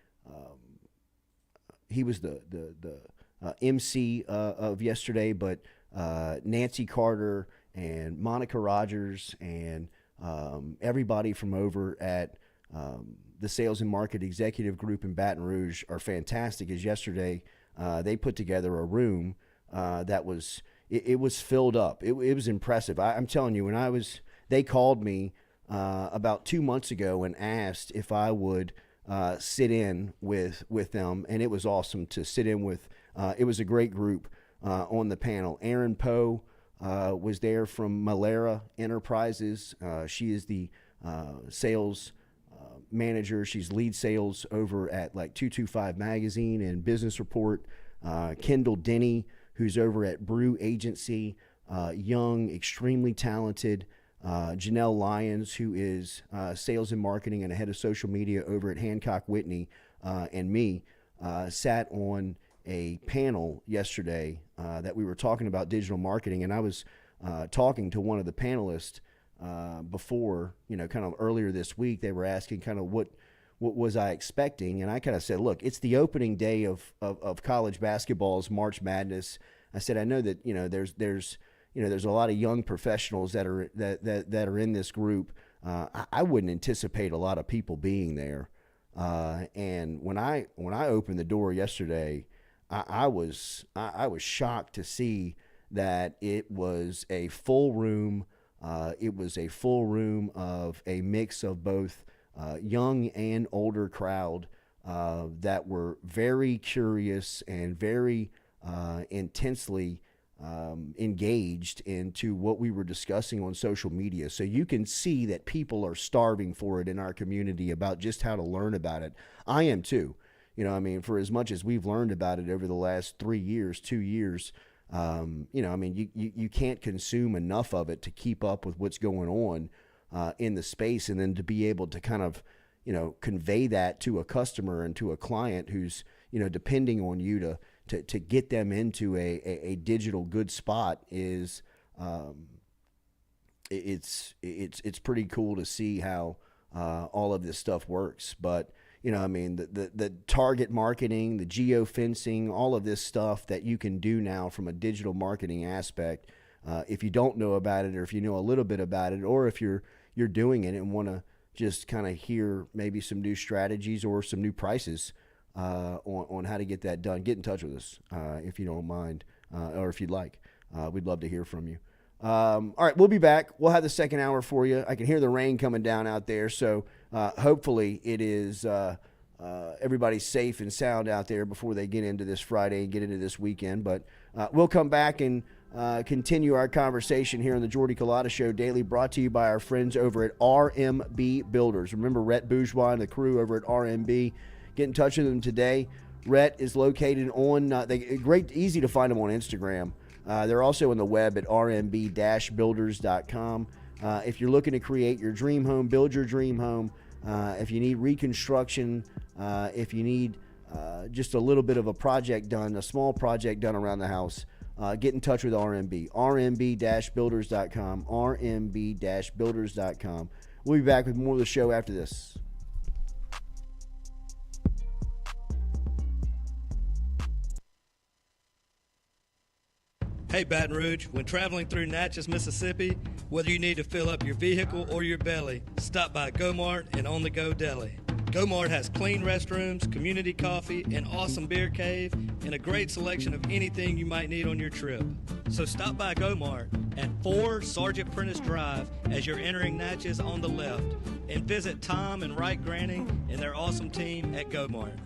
MC of yesterday, but Nancy Carter and Monica Rogers and everybody from over at the Sales and Market Executive Group in Baton Rouge are fantastic. As yesterday, they put together a room that was filled up. It was impressive. I'm telling you, they called me about 2 months ago and asked if I would sit in with them, and it was awesome to sit in with. It was a great group on the panel. Aaron Poe was there from Malera Enterprises. She is the sales manager. She's lead sales over at like 225 Magazine and Business Report. Kendall Denny, who's over at Brew Agency, young, extremely talented. Janelle Lyons, who is sales and marketing and head of social media over at Hancock Whitney, and me, sat on a panel yesterday that we were talking about digital marketing, and I was talking to one of the panelists before, kind of earlier this week. They were asking kind of what was I expecting, and I kind of said, look, it's the opening day of college basketball's March Madness. I said, I know that there's a lot of young professionals that are in this group. I wouldn't anticipate a lot of people being there. And when I opened the door yesterday, I was shocked to see that it was a full room. It was a full room of a mix of both young and older crowd that were very curious and very intensely engaged into what we were discussing on social media. So you can see that people are starving for it in our community about just how to learn about it. I am too. For as much as we've learned about it over the last 2 years, you can't consume enough of it to keep up with what's going on in the space, and then to be able to kind of, convey that to a customer and to a client who's, depending on you to get them into a digital good spot is it's pretty cool to see how all of this stuff works. But the target marketing, the geofencing, all of this stuff that you can do now from a digital marketing aspect, if you don't know about it, or if you know a little bit about it, or if you're doing it and want to just kind of hear maybe some new strategies or some new prices on how to get that done, get in touch with us if you don't mind, or if you'd like. We'd love to hear from you. All right, we'll be back. We'll have the second hour for you. I can hear the rain coming down out there, so hopefully it is everybody's safe and sound out there before they get into this Friday and get into this weekend. But we'll come back and continue our conversation here on the Jordy Culotta Show Daily, brought to you by our friends over at RMB Builders. Remember Rhett Bourgeois and the crew over at RMB. Get in touch with them today. Rhett is located on easy to find them on Instagram. They're also on the web at rmb-builders.com. If you're looking to create your dream home, build your dream home, if you need reconstruction, if you need just a little bit of a project done, a small project done around the house, get in touch with RMB. rmb-builders.com, rmb-builders.com. We'll be back with more of the show after this. Hey Baton Rouge, when traveling through Natchez, Mississippi, whether you need to fill up your vehicle or your belly, stop by Go-Mart and On The Go Deli. Go-Mart has clean restrooms, community coffee, an awesome beer cave, and a great selection of anything you might need on your trip. So stop by Go-Mart at 4 Sergeant Prentice Drive as you're entering Natchez on the left, and visit Tom and Wright Granning and their awesome team at Go-Mart.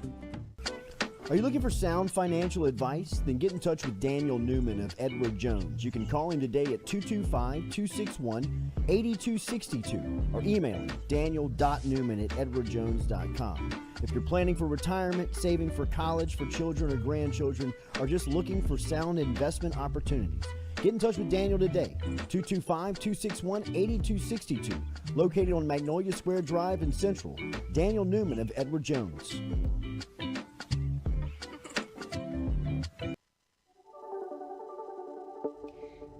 Are you looking for sound financial advice? Then get in touch with Daniel Newman of Edward Jones. You can call him today at 225-261-8262 or email him daniel.newman@edwardjones.com. If you're planning for retirement, saving for college, for children or grandchildren, or just looking for sound investment opportunities, get in touch with Daniel today, 225-261-8262, located on Magnolia Square Drive in Central. Daniel Newman of Edward Jones.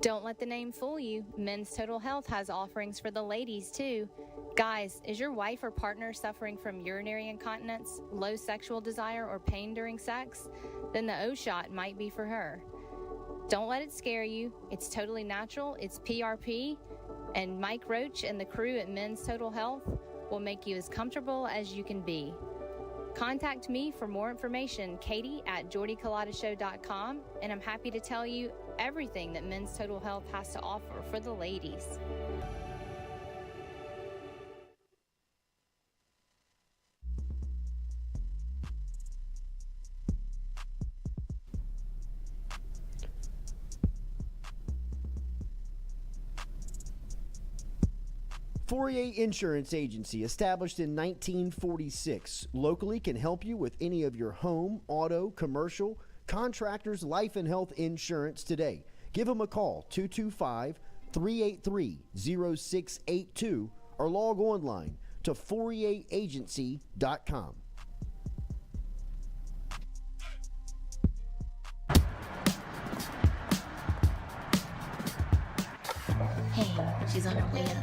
Don't let the name fool you. Men's Total Health has offerings for the ladies, too. Guys, is your wife or partner suffering from urinary incontinence, low sexual desire, or pain during sex? Then the O-Shot might be for her. Don't let it scare you. It's totally natural. It's PRP. And Mike Roach and the crew at Men's Total Health will make you as comfortable as you can be. Contact me for more information, Katie at jordyculotta.show.com, and I'm happy to tell you everything that Men's Total Health has to offer for the ladies. Fourier Insurance Agency, established in 1946, locally can help you with any of your home, auto, commercial, contractors, life and health insurance today. Give them a call, 225-383-0682, or log online to FourierAgency.com. Hey, she's on her way up.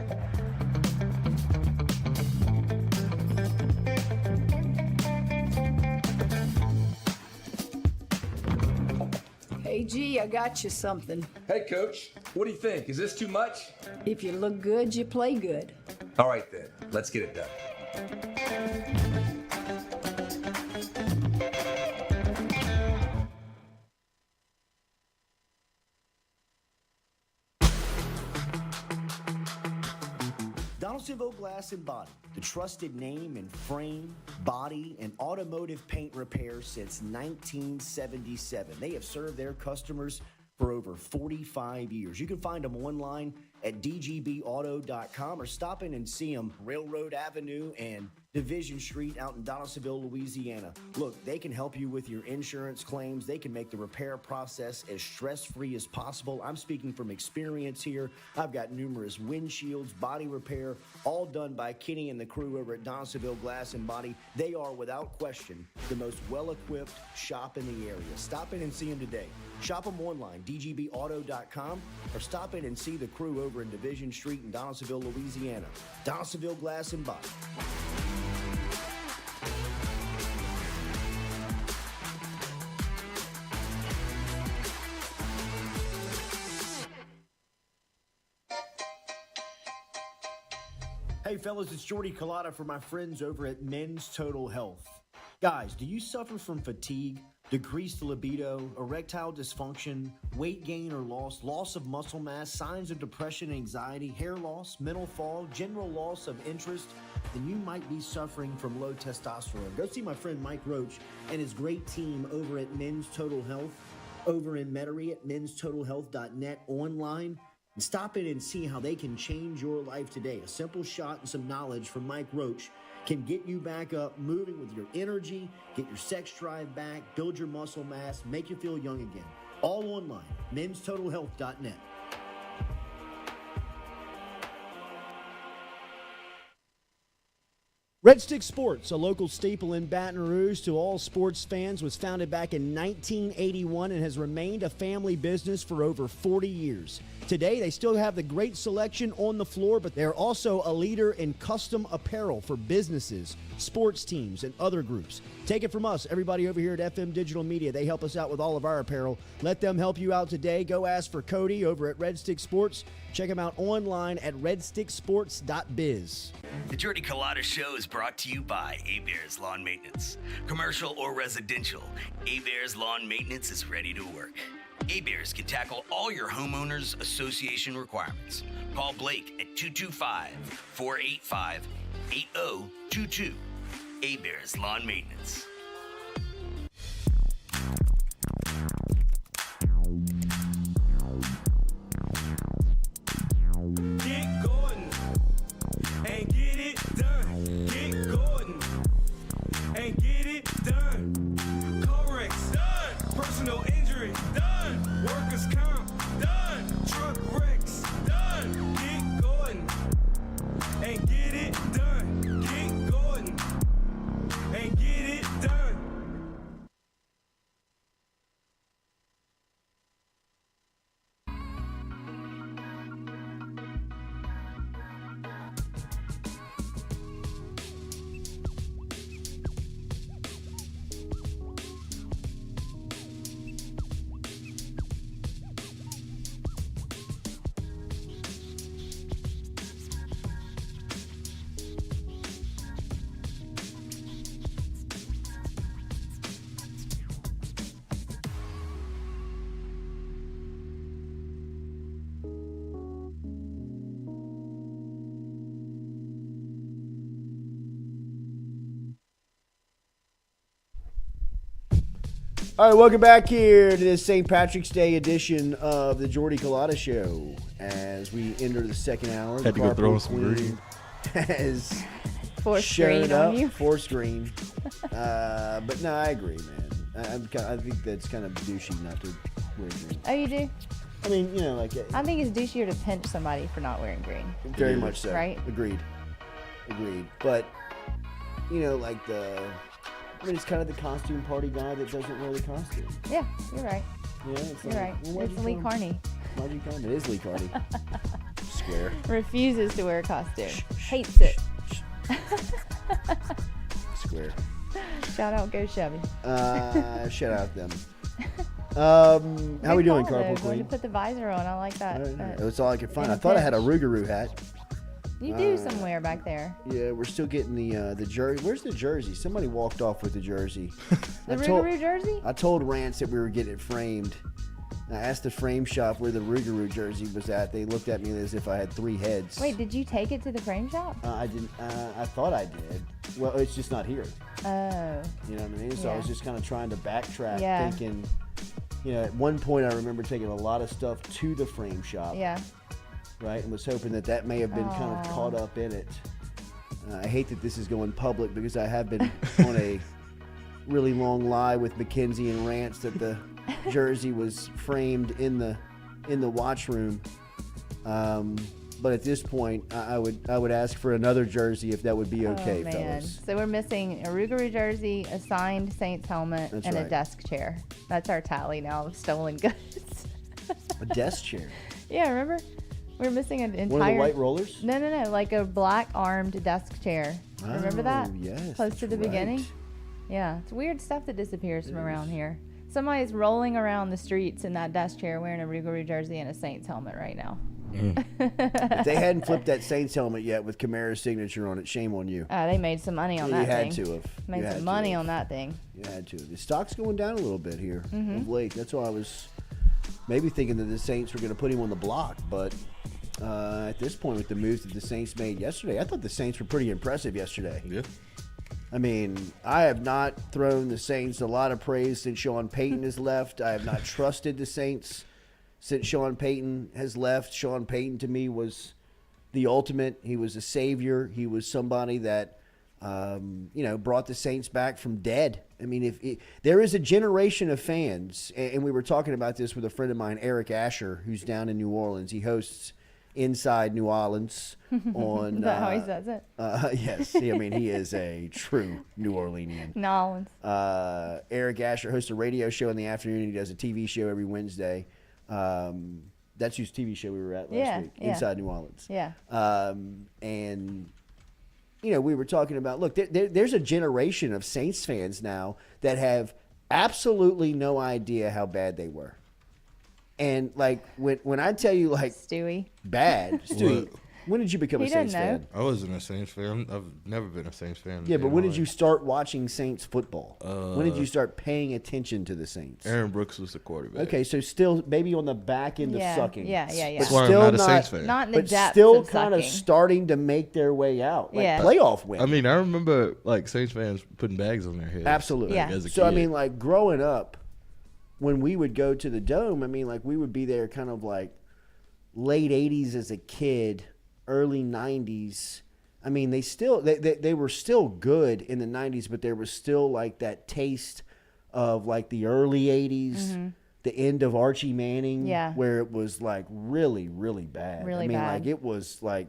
Hey, G, I got you something. Hey, Coach. What do you think? Is this too much? If you look good, you play good. All right, then. Let's get it done. Donaldsonville Glass and Body, the trusted name in frame, body, and automotive paint repair since 1977. They have served their customers for over 45 years. You can find them online at dgbauto.com or stop in and see them Railroad Avenue and Division Street out in Donaldsonville, Louisiana. Look, they can help you with your insurance claims. They can make the repair process as stress-free as possible. I'm speaking from experience here. I've got numerous windshields, body repair, all done by Kenny and the crew over at Donaldsonville Glass and Body. They are, without question, the most well-equipped shop in the area. Stop in and see them today. Shop them online, dgbauto.com, or stop in and see the crew over in Division Street in Donaldsonville, Louisiana. Donaldsonville Glass and Body. Hey fellas, it's Jordy Culotta for my friends over at Men's Total Health. Guys, do you suffer from fatigue, decreased libido, erectile dysfunction, weight gain or loss of muscle mass, signs of depression, anxiety, hair loss, mental fog, general loss of interest? Then you might be suffering from low testosterone. Go see my friend Mike Roach and his great team over at Men's Total Health over in Metairie at menstotalhealth.net online. And stop in and see how they can change your life today. A simple shot and some knowledge from Mike Roach can get you back up, moving with your energy, get your sex drive back, build your muscle mass, make you feel young again. All online, menstotalhealth.net. Red Stick Sports, a local staple in Baton Rouge to all sports fans, was founded back in 1981 and has remained a family business for over 40 years. Today, they still have the great selection on the floor, but they're also a leader in custom apparel for businesses, sports teams, and other groups. Take it from us, everybody over here at FM Digital Media. They help us out with all of our apparel. Let them help you out today. Go ask for Cody over at Red Stick Sports. Check him out online at redsticksports.biz. The Jordy Culotta Show is brought to you by A-Bears Lawn Maintenance. Commercial or residential, A-Bears Lawn Maintenance is ready to work. A-Bears can tackle all your homeowners association requirements. Call Blake at 225-485-8022. A-Bears Lawn Maintenance. Get Gordon and get it done. Get Gordon and get it done. Corrects done. Personal injury done. Workers' comp done. Truck wrecks done. Get Gordon and get it done. Get Gordon and get it done. All right, welcome back here to this St. Patrick's Day edition of the Jordy Culotta Show. As we enter the second hour, Had to go throw some green. has Forced showed green up. on you. Forced green. But no, I agree, man. I think that's kind of douchey not to wear green. Oh, you do? I mean, you know, like I think it's douchier to pinch somebody for not wearing green. very much so. Right? Agreed. But you know, like it's kind of the costume party guy that doesn't wear the costume. Yeah, you're right. Yeah, it's You're like, right. well, why'd It's you Lee come? Carney. Why'd you come? It is Lee Carney. Square. Refuses to wear a costume. Hates it. Square. Shout out Go Chevy. Shout out them. How we doing, Carpool Going Queen? to put the visor on. I like that. That's all I could find. I thought I had a Rougarou hat. You do somewhere back there. Yeah, we're still getting the jersey. Where's the jersey? Somebody walked off with the jersey. The Rougarou jersey? I told Rance that we were getting it framed. I asked the frame shop where the Rougarou jersey was at. They looked at me as if I had 3 heads. Wait, did you take it to the frame shop? I didn't. I thought I did. Well, it's just not here. Oh. You know what I mean? So Yeah. I was just kind of trying to backtrack, Yeah. thinking. You know, at one point I remember taking a lot of stuff to the frame shop. Yeah. Right, and was hoping that may have been kind of caught up in it. I hate that this is going public because I have been on a really long lie with Mackenzie and Rance that the jersey was framed in the watch room. But at this point, I would ask for another jersey if that would be okay, fellas. So we're missing a Rougarou jersey, a signed Saints helmet, That's and right. a desk chair. That's our tally now of stolen goods. A desk chair. Yeah, remember? We're missing an entire... One of the white rollers? No, like a black armed desk chair. Remember that? Yes. Close to the beginning? Yeah, it's weird stuff that disappears from around here. Somebody's rolling around the streets in that desk chair wearing a Rougarou jersey and a Saints helmet right now. If they hadn't flipped that Saints helmet yet with Kamara's signature on it, shame on you. They made some money on that You thing. had to have. Made You had some to money have. on that thing. You had to. The stock's going down a little bit here Mhm. of late. That's why I was maybe thinking that the Saints were going to put him on the block. But at this point, with the moves that the Saints made yesterday, I thought the Saints were pretty impressive yesterday. Yeah. I mean, I have not thrown the Saints a lot of praise since Sean Payton has left. I have not trusted the Saints since Sean Payton has left. Sean Payton, to me, was the ultimate. He was a savior. He was somebody that, brought the Saints back from dead. I mean, there is a generation of fans, and we were talking about this with a friend of mine, Eric Asher, who's down in New Orleans. He hosts Inside New Orleans on. Is that how he says it? Yes. I mean, he is a true New Orleanian. New Orleans. Eric Asher hosts a radio show in the afternoon. He does a TV show every Wednesday. That's whose TV show we were at last week, Inside New Orleans. Yeah. And, we were talking about, look, there's a generation of Saints fans now that have absolutely no idea how bad they were. And, like, when I tell you, like, Stewie. Bad, Stewie, when did you become a Saints fan? I wasn't a Saints fan. I've never been a Saints fan. Yeah, but when did you start watching Saints football? When did you start paying attention to the Saints? Aaron Brooks was the quarterback. Okay, so still maybe on the back end of sucking. Yeah. But That's why still I'm not a Saints fan. Not in the but depths still of kind of sucking. starting to make their way out. Like Yeah. playoff win. I mean, I remember like Saints fans putting bags on their heads. Absolutely. Yeah. As a So, I kid. mean, like growing up, when we would go to the Dome, I mean, like we would be there kind of like late 80s as a kid, early 90s. I mean, they were still good in the 90s, but there was still like that taste of like the early 80s, the end of Archie Manning, where it was like really, really bad. Really I mean, bad. like it was like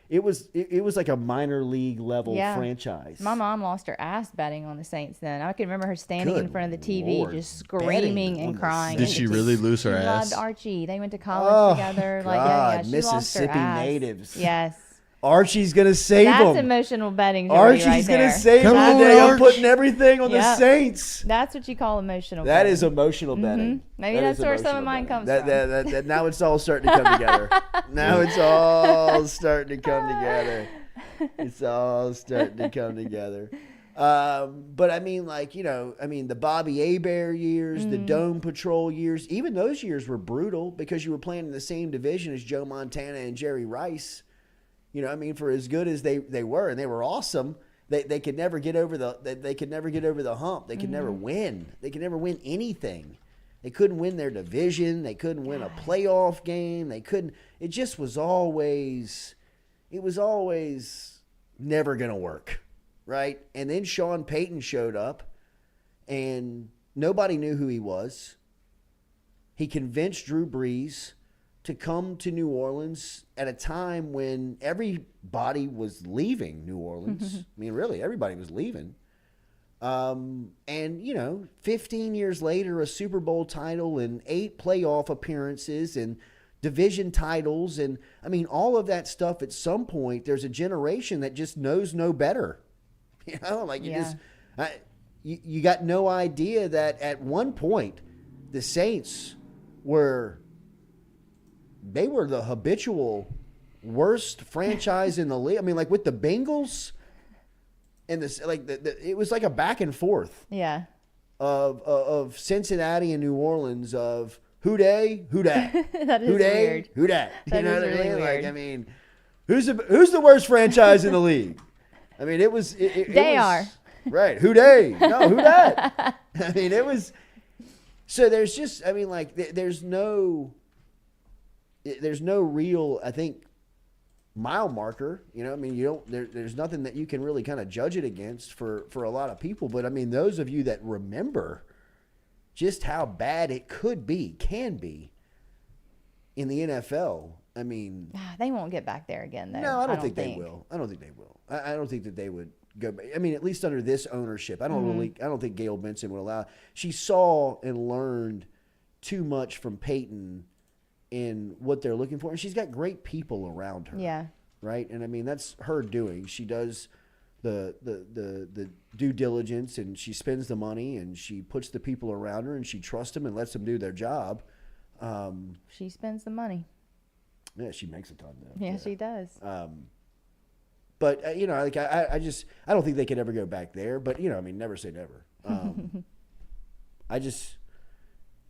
it was like a minor league level franchise. My mom lost her ass betting on the Saints then. I can remember her standing in Good front of the TV Lord. just screaming Betting on and the crying. Did she really lose her She ass? loved Archie. They went to college together. Like, yeah, she lost her Mississippi ass. natives. Yes. Archie's gonna save That's them. emotional betting. Jordy, Archie's right gonna there. save them Come on, today. I'm Arch. putting everything on the Yep. Saints. That's what you call emotional That betting. is emotional betting. Maybe That that's is where some of emotional mine betting. comes from. Now it's all starting to come together. Now it's all starting to come together. It's all starting to come together. But I mean, like, the Bobby Hebert years, the Dome Patrol years, even those years were brutal because you were playing in the same division as Joe Montana and Jerry Rice. For as good as they were, and they were awesome, they could never get over the hump. They could never win. They could never win anything. They couldn't win their division. They couldn't win a playoff game. They couldn't. It just was always, it was always never going to work, right? And then Sean Payton showed up, and nobody knew who he was. He convinced Drew Brees to come to New Orleans at a time when everybody was leaving New Orleans. I mean, really, everybody was leaving. And, 15 years later, a Super Bowl title and 8 playoff appearances and division titles. And, I mean, all of that stuff, at some point, there's a generation that just knows no better. You got no idea that at one point the Saints were the habitual worst franchise in the league. I mean, like with the Bengals and this, it was like a back and forth. Yeah. Of Cincinnati and New Orleans of who they, who dat. That is weird. Who dat. That is really I mean? weird. I mean, who's the worst franchise in the league? I mean, it was. They are. Right. Who they? No, who dat? I mean, it was. So there's just, I mean, like, there's no real, I think, mile marker. I mean, there's nothing that you can really kind of judge it against for a lot of people. But I mean, those of you that remember just how bad it can be in the NFL. I mean, they won't get back there again, though. No, I don't think they will. I don't think they will. I don't think that they would go back. I mean, at least under this ownership, I don't think Gail Benson would allow. She saw and learned too much from Peyton in what they're looking for, and she's got great people around her. Yeah. Right, and I mean that's her doing. She does the due diligence, and she spends the money, and she puts the people around her, and she trusts them and lets them do their job. She spends the money. Yeah, she makes a ton though. Yeah, she does. But I don't think they could ever go back there. But I mean, never say never.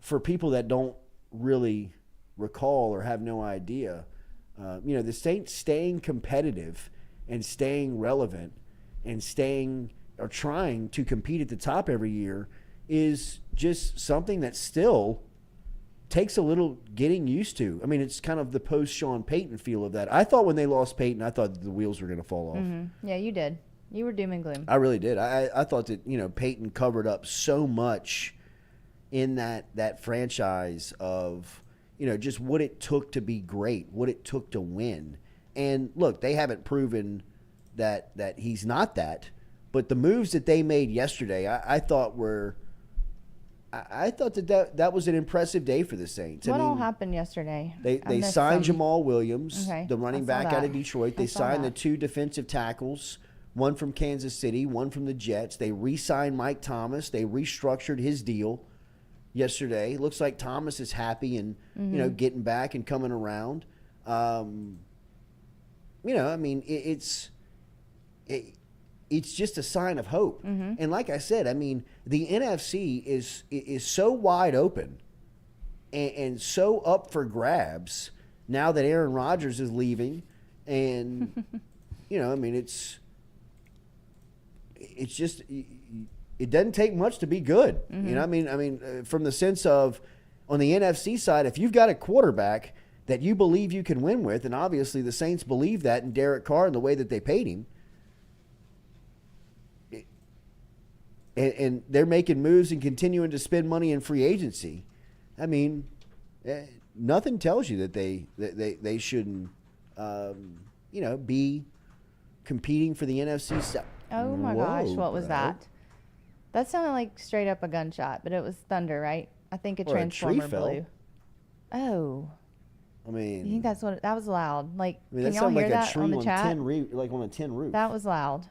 For people that don't really recall or have no idea, the Saints staying competitive and staying relevant and trying to compete at the top every year is just something that still takes a little getting used to. I mean, it's kind of the post-Sean Payton feel of that. I thought when they lost Payton, I thought the wheels were going to fall off. Mm-hmm. Yeah, you did. You were doom and gloom. I really did. I thought that, Payton covered up so much in that franchise of, just what it took to be great, what it took to win. And, look, they haven't proven that he's not that. But the moves that they made yesterday, I thought were – I thought that was an impressive day for the Saints. What all happened yesterday? They signed Jamal Williams, the running back out of Detroit. They signed the 2 defensive tackles, one from Kansas City, one from the Jets. They re-signed Mike Thomas. They restructured his deal yesterday. Looks like Thomas is happy and getting back and coming around. I mean, it's just a sign of hope. Mm-hmm. And like I said, I mean, the NFC is so wide open and so up for grabs now that Aaron Rodgers is leaving. And, I mean, it's just it doesn't take much to be good. Mm-hmm. I mean, from the sense of on the NFC side, if you've got a quarterback that you believe you can win with, and obviously the Saints believe that in Derek Carr and the way that they paid him, and they're making moves and continuing to spend money in free agency. I mean, nothing tells you that they shouldn't, be competing for the NFC South. Oh my gosh, what was that? That sounded like straight up a gunshot, but it was thunder, right? I think a transformer blew. Oh. I mean, you think that's what that was loud? Like, that can y'all hear like that a tree on the chat? Like on a tin roof. That was loud.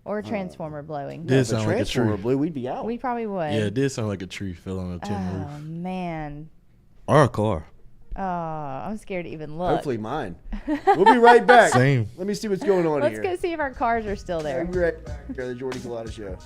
Or a transformer blowing. Did sound if a transformer like a tree. blew, we'd be out. We probably would. Yeah, it did sound like a tree fell on a tin roof. Oh, man. Or a car. Oh, I'm scared to even look. Hopefully mine. We'll be right back. Same. Let me see what's going on Let's here. go see if our cars are still there. We'll be right back here, the Jordy Culotta Show.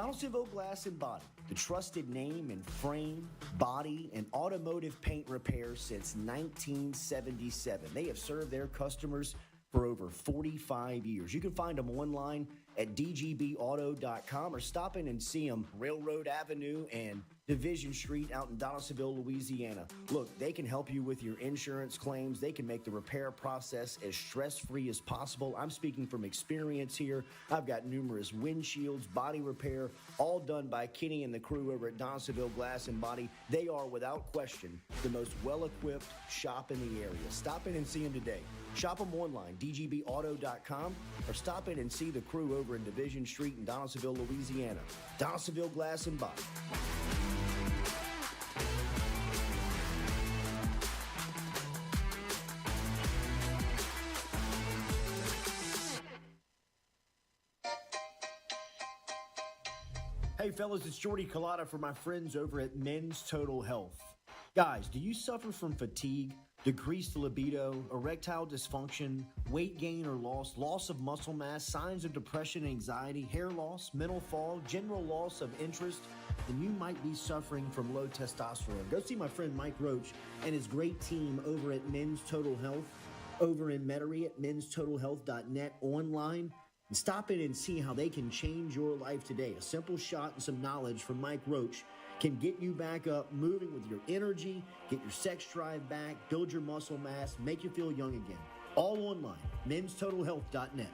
Donaldsonville Glass and Body, the trusted name in frame, body, and automotive paint repair since 1977. They have served their customers for over 45 years. You can find them online at dgbauto.com or stop in and see them Railroad Avenue and Division Street out in Donaldsonville, Louisiana. Look, they can help you with your insurance claims. They can make the repair process as stress-free as possible. I'm speaking from experience here. I've got numerous windshields, body repair, all done by Kenny and the crew over at Donaldsonville Glass and Body. They are, without question, the most well-equipped shop in the area. Stop in and see them today. Shop them online, dgbauto.com, or stop in and see the crew over in Division Street in Donaldsonville, Louisiana. Donaldsonville Glass and Body. Hey fellas, it's Jordy Culotta for my friends over at Men's Total Health. Guys, do you suffer from fatigue, decreased libido, erectile dysfunction, weight gain or loss of muscle mass, signs of depression and anxiety, hair loss, mental fog, general loss of interest? Then you might be suffering from low testosterone. Go see my friend Mike Roach and his great team over at Men's Total Health, over in Metairie at menstotalhealth.net online. And stop in and see how they can change your life today. A simple shot and some knowledge from Mike Roach can get you back up, moving with your energy, get your sex drive back, build your muscle mass, make you feel young again. All online, menstotalhealth.net.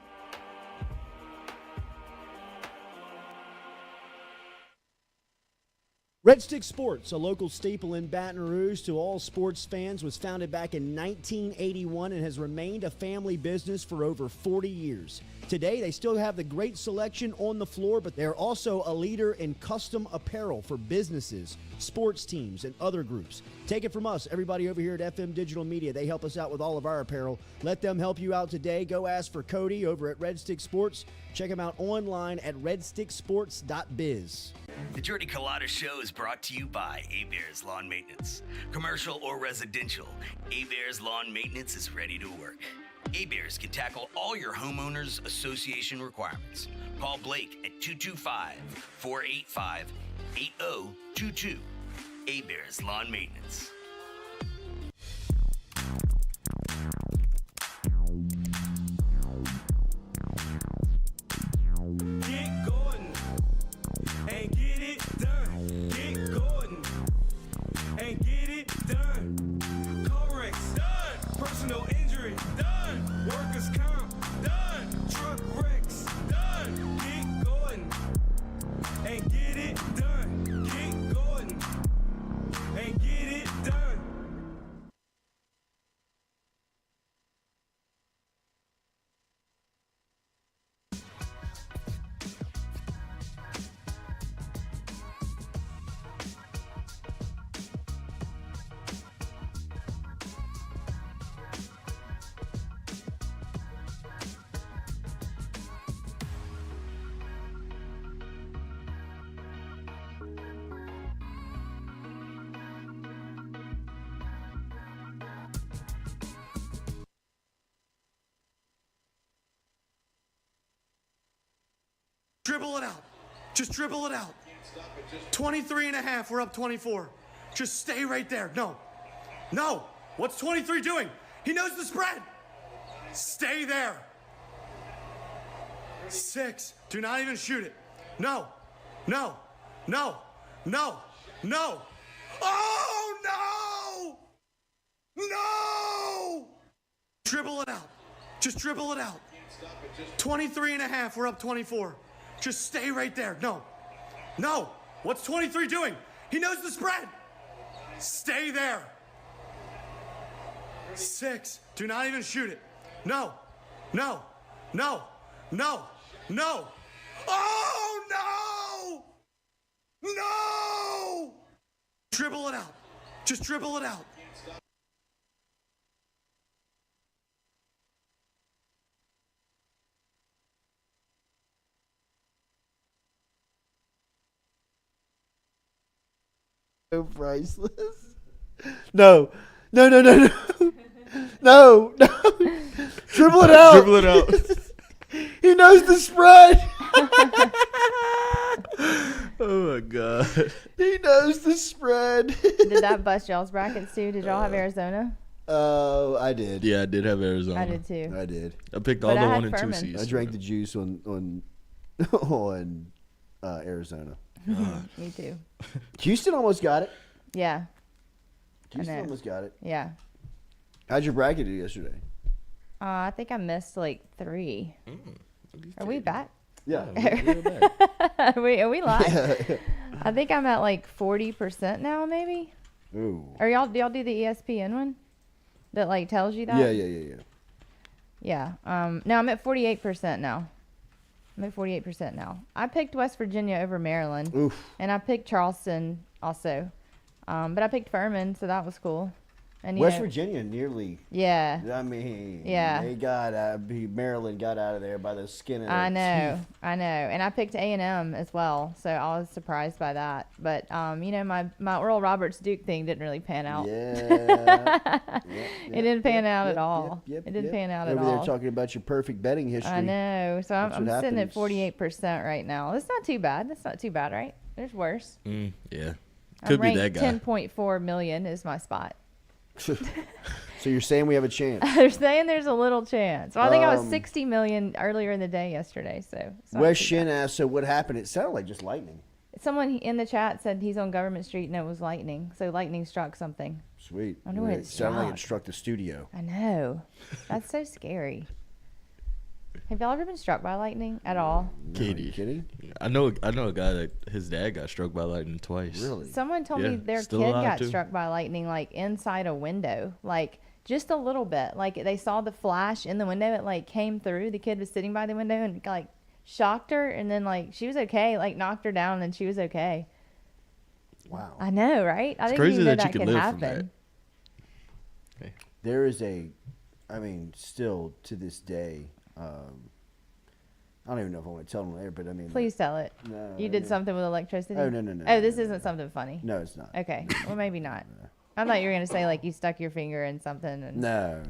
Red Stick Sports, a local staple in Baton Rouge to all sports fans, was founded back in 1981 and has remained a family business for over 40 years. Today, they still have the great selection on the floor, but they're also a leader in custom apparel for businesses, sports teams, and other groups. Take it from us, everybody over here at FM Digital Media. They help us out with all of our apparel. Let them help you out today. Go ask for Cody over at Red Stick Sports. Check him out online at redsticksports.biz. The Jordy Culotta Show is brought to you by A-Bears Lawn Maintenance. Commercial or residential, A-Bears Lawn Maintenance is ready to work. A-Bears can tackle all your homeowners association requirements. Call Blake at 225-485-8022. A-Bears Lawn Maintenance. Get Gordon and get it done. Get Gordon and get it done. Corrects done. Personal injury done. Workers' comp done. Truck wrecks done. Get Gordon and get it done. Get Gordon and get it done. Dribble it out. Just dribble it out. 23 and a half. We're up 24. Just stay right there. No. No. What's 23 doing? He knows the spread. Stay there. 6. Do not even shoot it. No. No. No. No. No. Oh, no. No. Dribble it out. Just dribble it out. 23 and a half. We're up 24. Just stay right there. No. No. What's 23 doing? He knows the spread. Stay there. 6. Do not even shoot it. No. No. No. No. No. Oh, no. No. Dribble it out. Just dribble it out. So priceless. No. No, no, no, no. No, no. Dribble it out. Dribble it out. He knows the spread. Oh my god. He knows the spread. Did that bust y'all's brackets too? Did y'all have Arizona? Oh, I did. Yeah, I did have Arizona. I did too. I did. I picked But all I the had 1 and 2 Furman. seeds. I drank the juice on Arizona. Me too. Houston almost got it. Yeah. Houston know. almost got it. Yeah. How'd your bracket do yesterday? I think I missed like 3. Are we back? Yeah. Are we live? I think I'm at like 40% now, maybe. Ooh. Do y'all do the ESPN one that like tells you that? Yeah. Yeah. No, I'm at 48% now. I'm at 48% now. I picked West Virginia over Maryland. Oof. And I picked Charleston also. But I picked Furman, so that was cool. And West Virginia nearly. Yeah. I mean, Yeah. they Maryland got out of there by the skin of their I know. teeth. And I picked A&M as well, so I was surprised by that. But my Earl Roberts Duke thing didn't really pan out. Yeah. It didn't pan out at all. It didn't pan out at all. Over there talking about your perfect betting history. I know. So I'm what sitting at happens. 48% right now. That's not too bad. That's not too bad, right? There's worse. Yeah. I'm Could be ranked that guy. 10.4 million is my spot. So you're saying we have a chance? They're saying there's a little chance. Well, I think I was 60 60 million earlier in the day yesterday. So it's not Wes too Shin bad. asked, so what happened? It sounded like just lightning. Someone in the chat said he's on Government Street and it was lightning. So lightning struck something. Sweet. I wonder what it sounded like it struck. struck the studio. I know. That's so scary. Have y'all ever been struck by lightning at all? Katie. Are you kidding? I know a guy that his dad got struck by lightning twice. Really? Someone told Yeah, me their still kid alive, got too. struck by lightning like inside a window, like just a little bit. Like they saw the flash in the window, it like came through. The kid was sitting by the window and like shocked her, and then like she was okay, like knocked her down and she was okay. Wow. I know, right? I It's didn't crazy even know that you that can could live from happen. There is still to this day, I don't even know if I want to tell them there, but I mean. Please tell it. No, You did something with electricity? Oh, no. Oh, this isn't something funny. No, it's not. Okay. Well, maybe not. I thought you were going to say like you stuck your finger in something. And No.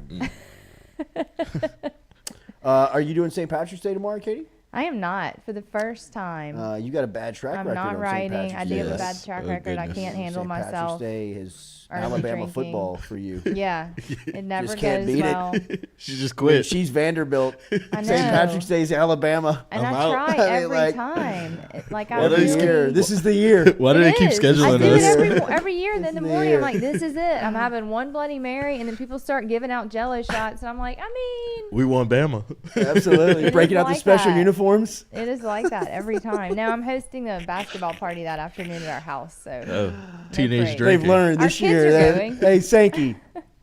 Are you doing St. Patrick's Day tomorrow, Katie? I am not for the first time. You got a bad track I'm record not on riding. St. Patrick's I Day. do have a bad track record. I can't handle St. myself. Patrick's Day is Early Alabama drinking. football for you. Yeah, it never Just can't goes beat well. it. She just I mean, quit. she's Vanderbilt. I St. know. Patrick's Day is Alabama. And I'm I out. try I mean, every like, time. Like I Every really, year. This is the year. Why do they It keep is. scheduling I do us? it every year. Then in the the morning, year. I'm like, this is it. I'm having one Bloody Mary, and then people start giving out Jello shots, and I'm like, I mean, We won Bama. Absolutely. It Breaking is out the like special that. uniforms. it is like that every time. Now I'm hosting a basketball party that afternoon at our house, so Oh, teenage break. drinking. They've learned Our this kids year. are that- going. Hey, Sankey.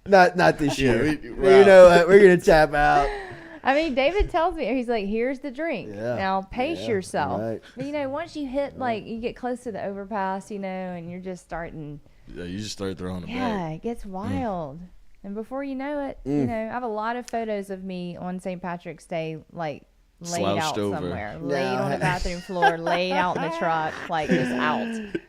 Not this Yeah, year. wow. You know what? We're going to tap out. I mean, David tells me, he's like, here's the drink. Yeah. Now pace Yeah, yourself. right. But once you hit like you get close to the overpass, and you're just starting. Yeah, you just start throwing it Yeah, back. it gets wild. And before you know it, I have a lot of photos of me on St. Patrick's Day, like laid Slouched out over. somewhere, Now, laid on the bathroom floor, laid out in the truck, like just out.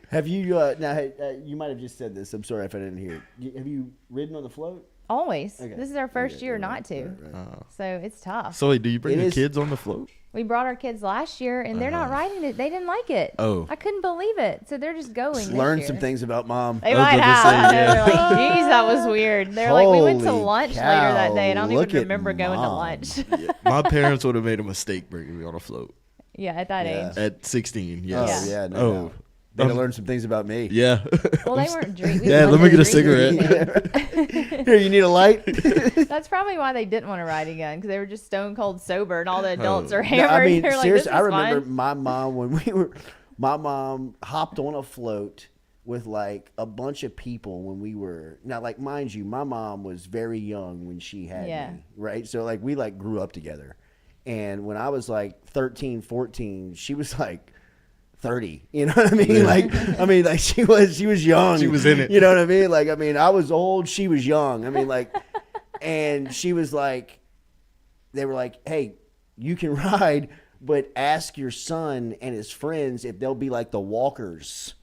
Have you, you might have just said this. I'm sorry if I didn't hear it. Have you ridden on the float? Always. Okay. This is our first Okay, year right, not to. right. So it's tough. So wait, do you bring It the is- kids on the float? We brought our kids last year, and they're not riding it. They didn't like it. Oh. I couldn't believe it. So they're just going. this Learn year. some things about mom. They I was might about to have. say, yeah. They're like, geez, that was weird. They're like, we went to Holy lunch cow, later that day, and I don't look even at remember going to Mom. lunch. Yeah. My parents would have made a mistake bringing me on a float Yeah, at that Yeah. age. at 16. Oh, Yes. yeah. No, Oh. no. They learned some things about me. Yeah. Well, they weren't drinking. Yeah, let me get a cigarette. Here, you need a light? That's probably why they didn't want to ride again, because they were just stone cold sober, and all the adults are hammered. No, I mean, They're like, seriously, this I is remember fun. my mom my mom hopped on a float with like a bunch of people when we were now, like, mind you, my mom was very young when she had me, right? So like we like grew up together, and when I was like 13, 14, she was like 30, you know what I mean? Like she was young. She was in it. You know what I mean? Like, I mean, I was old, she was young. I mean, like, and she was like, they were like, hey, you can ride, but ask your son and his friends if they'll be like the walkers.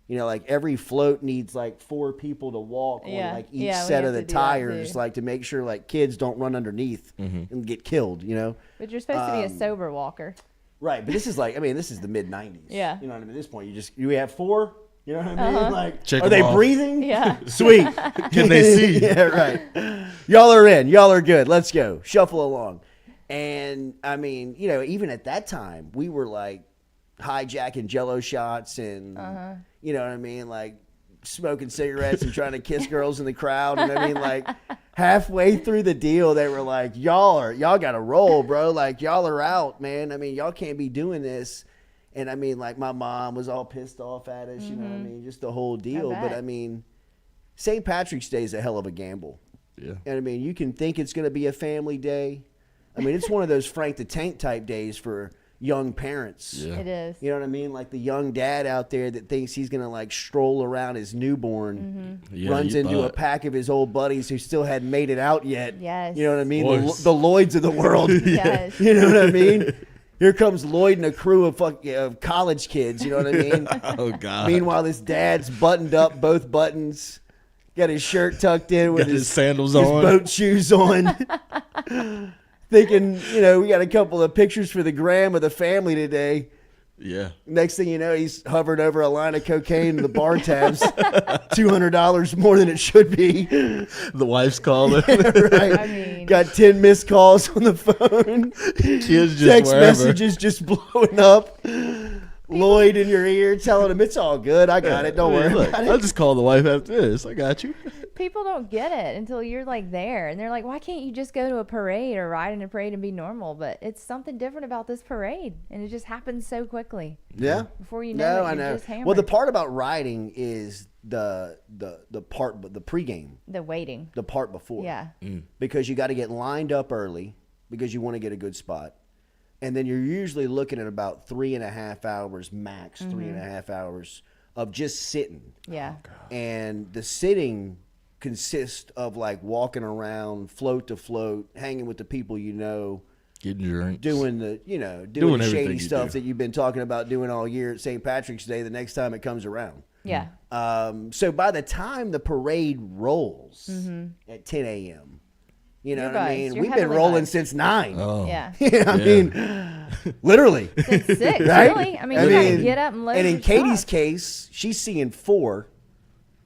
You know, like every float needs like 4 people to walk on like each Yeah, we set have of the to do that, tires, too. like to make sure like kids don't run underneath and get killed, you know? But you're supposed to be a sober walker. Right, but this is like, I mean, this is the mid '90s. Yeah. You know what I mean? At this point, you have 4. You know what I mean? Uh-huh. Like, Check are 'em they off. breathing? Yeah. Sweet. Can they see? Yeah, right. Y'all are in. Y'all are good. Let's go. Shuffle along. And I mean, you know, even at that time, we were like hijacking Jello shots and, you know what I mean, like smoking cigarettes and trying to kiss girls in the crowd. And I mean, like halfway through the deal, they were like, y'all got to roll, bro. Like y'all are out, man. I mean, y'all can't be doing this. And I mean, like my mom was all pissed off at us, you know what I mean? Just the whole deal. But I mean, St. Patrick's Day is a hell of a gamble. Yeah. And I mean, you can think it's going to be a family day. I mean, it's one of those Frank the Tank type days for young parents. Yeah. It is. You know what I mean? Like the young dad out there that thinks he's going to like stroll around his newborn, Yeah, runs you into a thought. pack of his old buddies who still hadn't made it out yet. Yes. You know what I mean? Boys. The Lloyds of the world. Yes. You know what I mean? Here comes Lloyd and a crew of college kids. You know what I mean? Oh God. Meanwhile, this dad's buttoned up, both buttons, got his shirt tucked in with Got his sandals his on. boat shoes on. Thinking, you know, we got a couple of pictures for the gram of the family today. Yeah. Next thing you know, he's hovered over a line of cocaine in the bar tabs. $200 more than it should be. The wife's calling. Right. I mean, Got 10 missed calls on the phone. Kids just Text wherever. messages just blowing up. Lloyd in your ear telling him it's all good. I got it. Don't worry Look, about I'll it. just call the wife after this. I got you. people don't get it until you're like there, and they're like, why can't you just go to a parade or ride in a parade and be normal? But it's something different about this parade, and it just happens so quickly. Yeah. Before you know it, I you're know. just hammered. Well, the part about riding is the part, the pregame, the waiting. the part before. Yeah. Because you got to get lined up early because you want to get a good spot. And then you're usually looking at about 3.5 hours max, 3.5 hours of just sitting. Yeah. And the sitting consists of like walking around float to float, hanging with the people you know, getting drinks, doing the, you know, Doing the everything shady you stuff do. that you've been talking about doing all year at St. Patrick's Day the next time it comes around. Yeah. So by the time the parade rolls at 10 a.m., you know You're what I buzzed. mean? You're We've been heavily rolling buzzed. since 9. Oh. Yeah. I mean, literally. Since 6, Right? really? I mean, you gotta get up and load And in your Katie's stuff. case, she's seeing 4,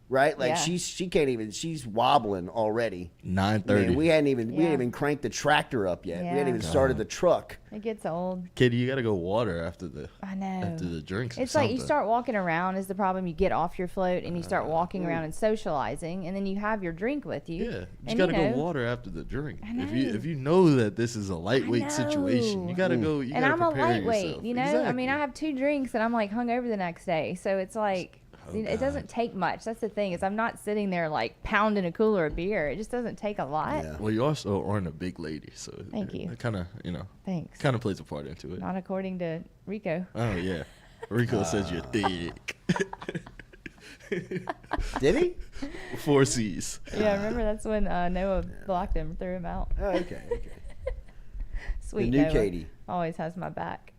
right? Like Yeah. she can't even. She's wobbling already. 9:30. Man, we hadn't even Yeah. cranked the tractor up yet. We hadn't Yeah. even started the truck. It gets old. Katie, you gotta go water after the I know. after the drinks. or It's like you something. start walking around is the problem. You get off your float and you start walking Mm. around and socializing, and then you have your drink with you. Yeah, you and gotta know, go water after the drink. I know. If you know that this is a lightweight situation, you gotta go. You and gotta I'm a prepare lightweight, yourself. you know. I mean, I have 2 drinks and I'm like hungover the next day, so it's like it doesn't take much. That's the thing, is I'm not sitting there like pounding a cooler of beer. It just doesn't take a lot. Well, you also aren't a big lady, so Thank you. It kind of Thanks. kind of plays a part into it. Not according to Rico. Oh yeah, Rico says you're thick. Did he? 4 C's. Yeah, remember that's when Noah blocked him, threw him out. Oh, okay. Sweet new Noah. Katie. Always has my back.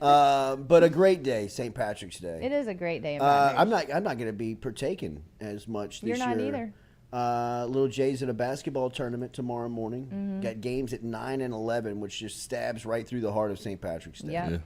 But a great day, St. Patrick's Day. It is a great day in Baton Rouge. I'm not going to be partaking as much this You're not year. either. Little Jay's at a basketball tournament tomorrow morning. Mm-hmm. Got games at 9 and 11, which just stabs right through the heart of St. Patrick's Day. Yeah.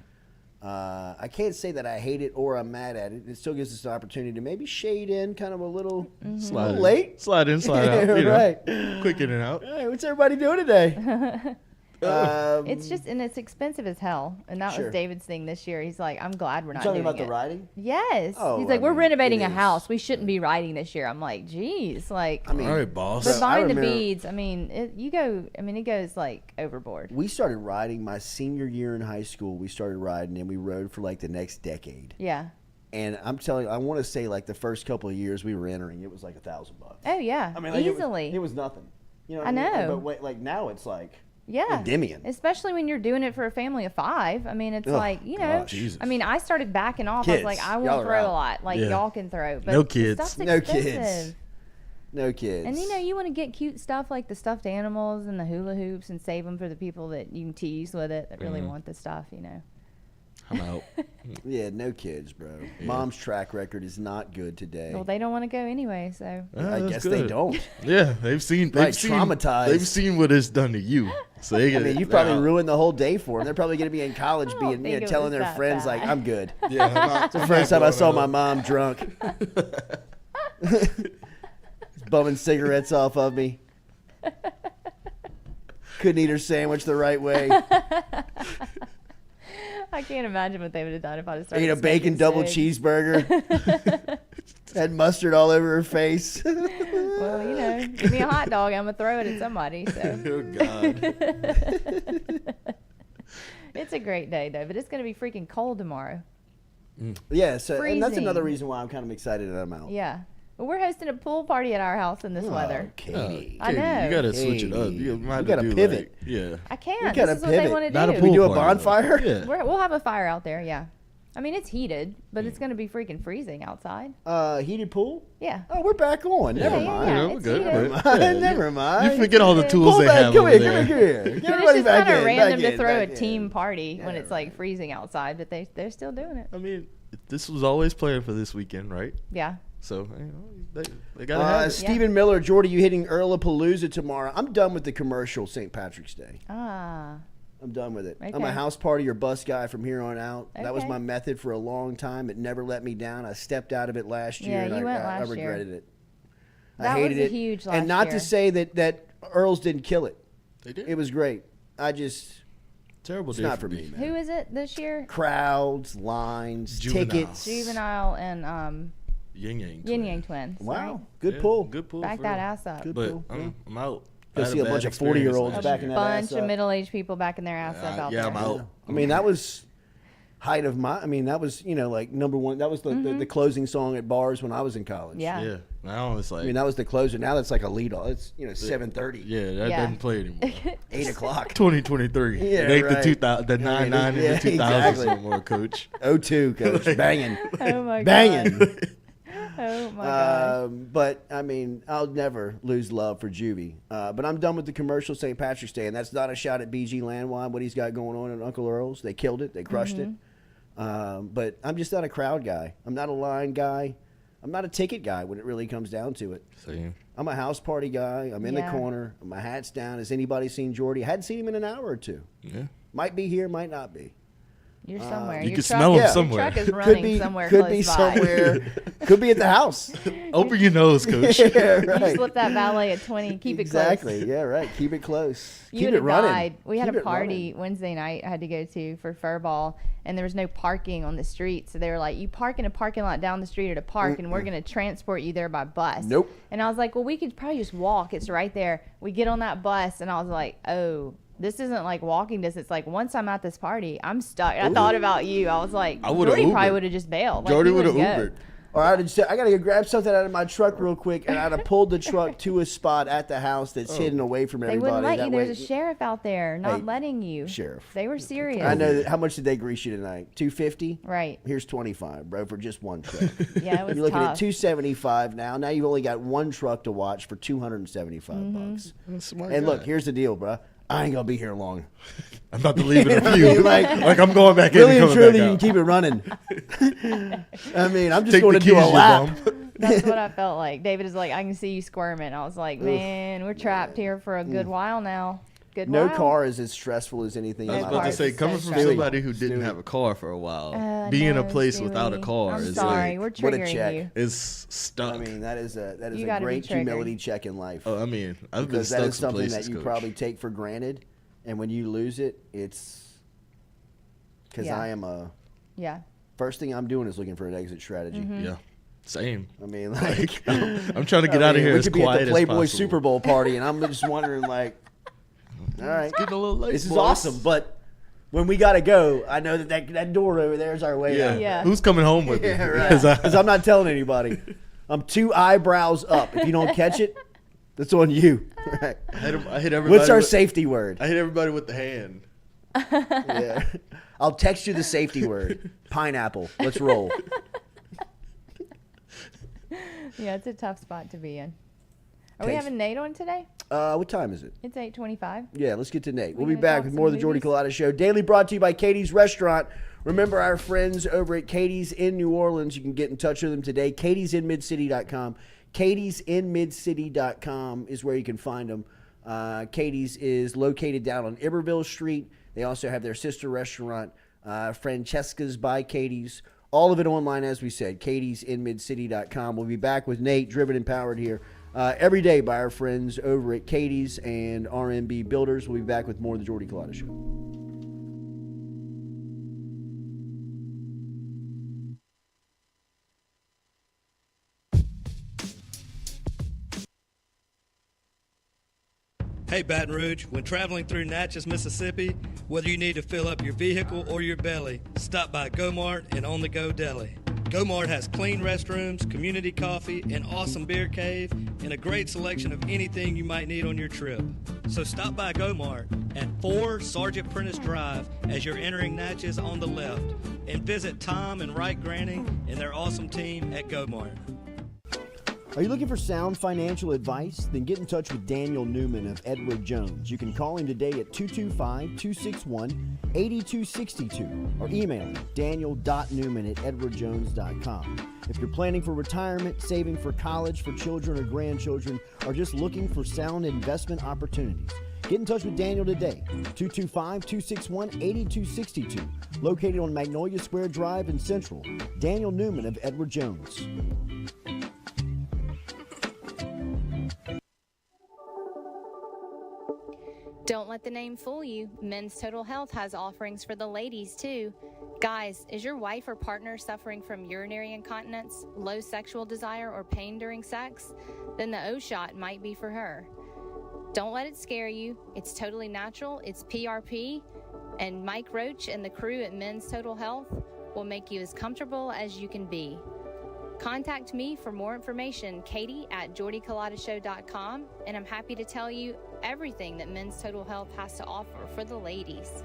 I can't say that I hate it or I'm mad at it. It still gives us an opportunity to maybe shade in kind of a little, Slide in. late. Slide in, slide out. You know, Right. Quick in and out. Hey, what's everybody doing today? It's just, and it's expensive as hell. And that Sure. was David's thing this year. He's like, I'm glad we're not talking doing about it. the riding? Yes. Oh, He's like, I we're mean, renovating it a is. house. We shouldn't be riding this year. I'm like, geez. Like, I mean, All right, boss. but I buying the remember- beads, I mean, it goes like overboard. We started riding my senior year in high school. We started riding and we rode for like the next decade. Yeah. And I'm telling you, I want to say like the first couple of years we were entering, it was like $1,000. Oh, yeah. I mean, like easily. it was nothing. You know what I mean? know. But wait, like now it's like Yeah. Endymion. Especially when you're doing it for a family of 5. I mean, it's Oh, like, you know, gosh. Jesus. I mean, I started backing off. I Kids. was like, I Y'all won't are throw out. a lot. Like, Yeah. y'all can throw. But No the kids. stuff's No expensive. kids. No kids. And, you know, you want to get cute stuff like the stuffed animals and the hula hoops and save them for the people that you can tease with it that really want the stuff, you know. I'm out. Yeah, no kids, bro. Yeah. Mom's track record is not good today. Well, they don't want to go anyway, so. I That's guess good. they don't. Yeah, they've seen traumatized. They've seen what it's done to you. So they I mean, you've probably ruined the whole day for them. They're probably going to be in college telling their friends, like, I'm good. Yeah, it's the first time I saw my mom drunk. Bumming cigarettes off of me. Couldn't eat her sandwich the right way. I can't imagine what they would have done if I had started. Ate a bacon double cheeseburger. Had mustard all over her face. Well, you know, give me a hot dog, I'm gonna throw it at somebody. So. Oh God. It's a great day though, but it's gonna be freaking cold tomorrow. Yeah, so and that's Freezing. another reason why I'm kind of excited that I'm out. Yeah. Well, we're hosting a pool party at our house in this weather. Katie. I know. You gotta switch it up. You gotta pivot. Yeah. I can't. You gotta This is what they pivot. want to do. Not a We pool do a party, bonfire? though. Yeah. We'll have a fire out there. Yeah. I mean, it's heated, but it's gonna be freaking freezing outside. Heated pool? Yeah. Oh, we're back on. Never Yeah, mind. yeah, we're it's good. heated. Never mind. You forget all the tools Pull they back. have Come over here. there. Come here. Get But it's everybody just back kind of in. random back to in, throw a back in. team party when it's like freezing outside, but they're still doing it. I mean, this was always planned for this weekend, right? Yeah. So they gotta have it. Stephen Miller, Jordy, you hitting Earlapalooza tomorrow. I'm done with the commercial St. Patrick's Day. Ah. I'm done with it. I'm Okay. a house party or bus guy from here on out. That was Okay. my method for a long time. It never let me down. I stepped out of it last year, Yeah, and you went I last year. regretted it. That I hated was it. huge and last not year. to say that Earls didn't kill it. They did. It was great. Terrible It's day not for for me. me, man. Who is it this year? Crowds, lines, Juvenile. tickets. Juvenile and Yin Yang. Yin Yang twins. Wow, right? good Yeah, pull. Good pull. Back for that real. ass up. Good But pull. I'm out. Go I had see a bad bunch of experience 40-year-olds last backing year. that Bunch ass of up. middle-aged people backing their ass up out Yeah, there. I'm out. I mean, that was height of my. I mean, that was like number one. That was the closing song at bars when I was in college. Yeah. Yeah. Now it's like. I mean, that was the closer. Now that's like a lead off. It's 7:30. Yeah, that Yeah. doesn't play anymore. 8 o'clock. 2023. Yeah, it ain't right. the 2000, the 99 and the 2000s exactly. anymore, coach. 02, coach. Banging. Oh my Banging. god. Oh my god. But I mean, I'll never lose love for Juvie. But I'm done with the commercial St. Patrick's Day, and that's not a shot at BG Landwine, what he's got going on at Uncle Earl's. They killed it. They crushed it. But I'm just not a crowd guy. I'm not a line guy. I'm not a ticket guy when it really comes down to it. Same. I'm a house party guy. I'm in the Yeah. corner. My hat's down. Has anybody seen Jordy? I hadn't seen him in an hour or two. Yeah. Might be here, might not be. You're somewhere. you Your can truck- smell 'em your somewhere. truck is running somewhere close by. somewhere. Could be at the house. Open your nose, coach. Yeah, You right. slip that valet at 20. Keep Exactly. it close. Yeah, right. Keep it close. You Keep would it have running. died. We had Keep a it party running. Wednesday night I had to go to for Furball, and there was no parking on the street. So they were like, you park in a parking lot down the street or to park, and we're going to transport you there by bus. Nope. And I was like, well, we could probably just walk. It's right there. We get on that bus, and I was like, oh, this isn't like walking distance. Like, once I'm at this party, I'm stuck. I thought about you. I was like, I would've Jordy probably Ubered. would have just bailed. Like, Jordy he would have wouldn't go. Ubered. Or I'd have said, I got to go grab something out of my truck real quick, and I'd have pulled the truck to a spot at the house that's hidden away from They everybody. wouldn't let That you. way- There's a sheriff out there not Hey, letting you. Sheriff. They were serious. I know. How much did they grease you tonight? $250. Right. Here's $25, bro, for just one truck. Yeah, it was You're looking tough. at $275 now. Now you've only got one truck to watch for $275 bucks. That's a smart And guy. look, here's the deal, bro. I ain't gonna be here long. I'm about to leave in a few. Like- like I'm going back Really in and and coming truly, you back can out. keep it running. I mean, I'm just Take going the to do a keys, you lap. bum. That's what I felt like. David is like, I can see you squirming. I was like, man, we're trapped here for a good while now. Good No while. car is as stressful as anything. I was in my about to life. say, so coming from stressful. somebody who didn't have a car for a while, I being in a know, place without a Stewie. car I'm is sorry. like, We're what a triggering check. you. is stuck. I mean, that is a You a gotta be great triggered. humility check in life. oh, I mean, I've been Because stuck that is some something places, that you coach. probably take for granted, and when you lose it, it's because Yeah. I am a Yeah. first thing I'm doing is looking for an exit strategy. Mm-hmm. Yeah, same. I mean, like I'm trying to get out of here we as could be quiet at the Playboy as possible. Super Bowl party, and I'm just wondering, like, all right, Getting a little late, this is boys. awesome, but when we gotta go, I know that door over there is our way Yeah. out. Yeah. Who's coming home with me? Yeah, right. 'Cause Because I'm not telling anybody. I'm 2 eyebrows up. If you don't catch it, that's on you. Right. I hit everybody. What's our with, safety word? I hit everybody with the hand. Yeah. I'll text you the safety word. Pineapple. Let's roll. Yeah, it's a tough spot to be in. Are we Taste. having Nate on today? What time is it? It's 8:25. Yeah, let's get to Nate. We We'll be gonna back talk with some more of the Jordy movies? Culotta Show. Daily brought to you by Katie's Restaurant. Remember our friends over at Katie's in New Orleans. You can get in touch with them today. Katie'sInMidCity.com. Katie'sInMidCity.com is where you can find them. Katie's is located down on Iberville Street. They also have their sister restaurant, Francesca's by Katie's. All of it online, as we said, Katie'sInMidCity.com. We'll be back with Nate, driven and powered here every day by our friends over at Katie's and RMB Builders. We'll be back with more of the Jordy Culotta Show. Hey Baton Rouge, when traveling through Natchez, Mississippi, whether you need to fill up your vehicle or your belly, stop by Go-Mart and On The Go Deli. Go-Mart has clean restrooms, community coffee, an awesome beer cave, and a great selection of anything you might need on your trip. So stop by Go-Mart at 4 Sergeant Prentice Drive as you're entering Natchez on the left, and visit Tom and Wright Granning and their awesome team at Go-Mart. Are you looking for sound financial advice? Then get in touch with Daniel Newman of Edward Jones. You can call him today at 225-261-8262 or email him daniel.newman@edwardjones.com. If you're planning for retirement, saving for college, for children or grandchildren, or just looking for sound investment opportunities, get in touch with Daniel today, 225-261-8262, located on Magnolia Square Drive in Central. Daniel Newman of Edward Jones. Don't let the name fool you. Men's Total Health has offerings for the ladies, too. Guys, is your wife or partner suffering from urinary incontinence, low sexual desire, or pain during sex? Then the O shot might be for her. Don't let it scare you. It's totally natural. It's PRP. And Mike Roach and the crew at Men's Total Health will make you as comfortable as you can be. Contact me for more information, Katie@JordyCulottaShow.com, and I'm happy to tell you everything that Men's Total Health has to offer for the ladies.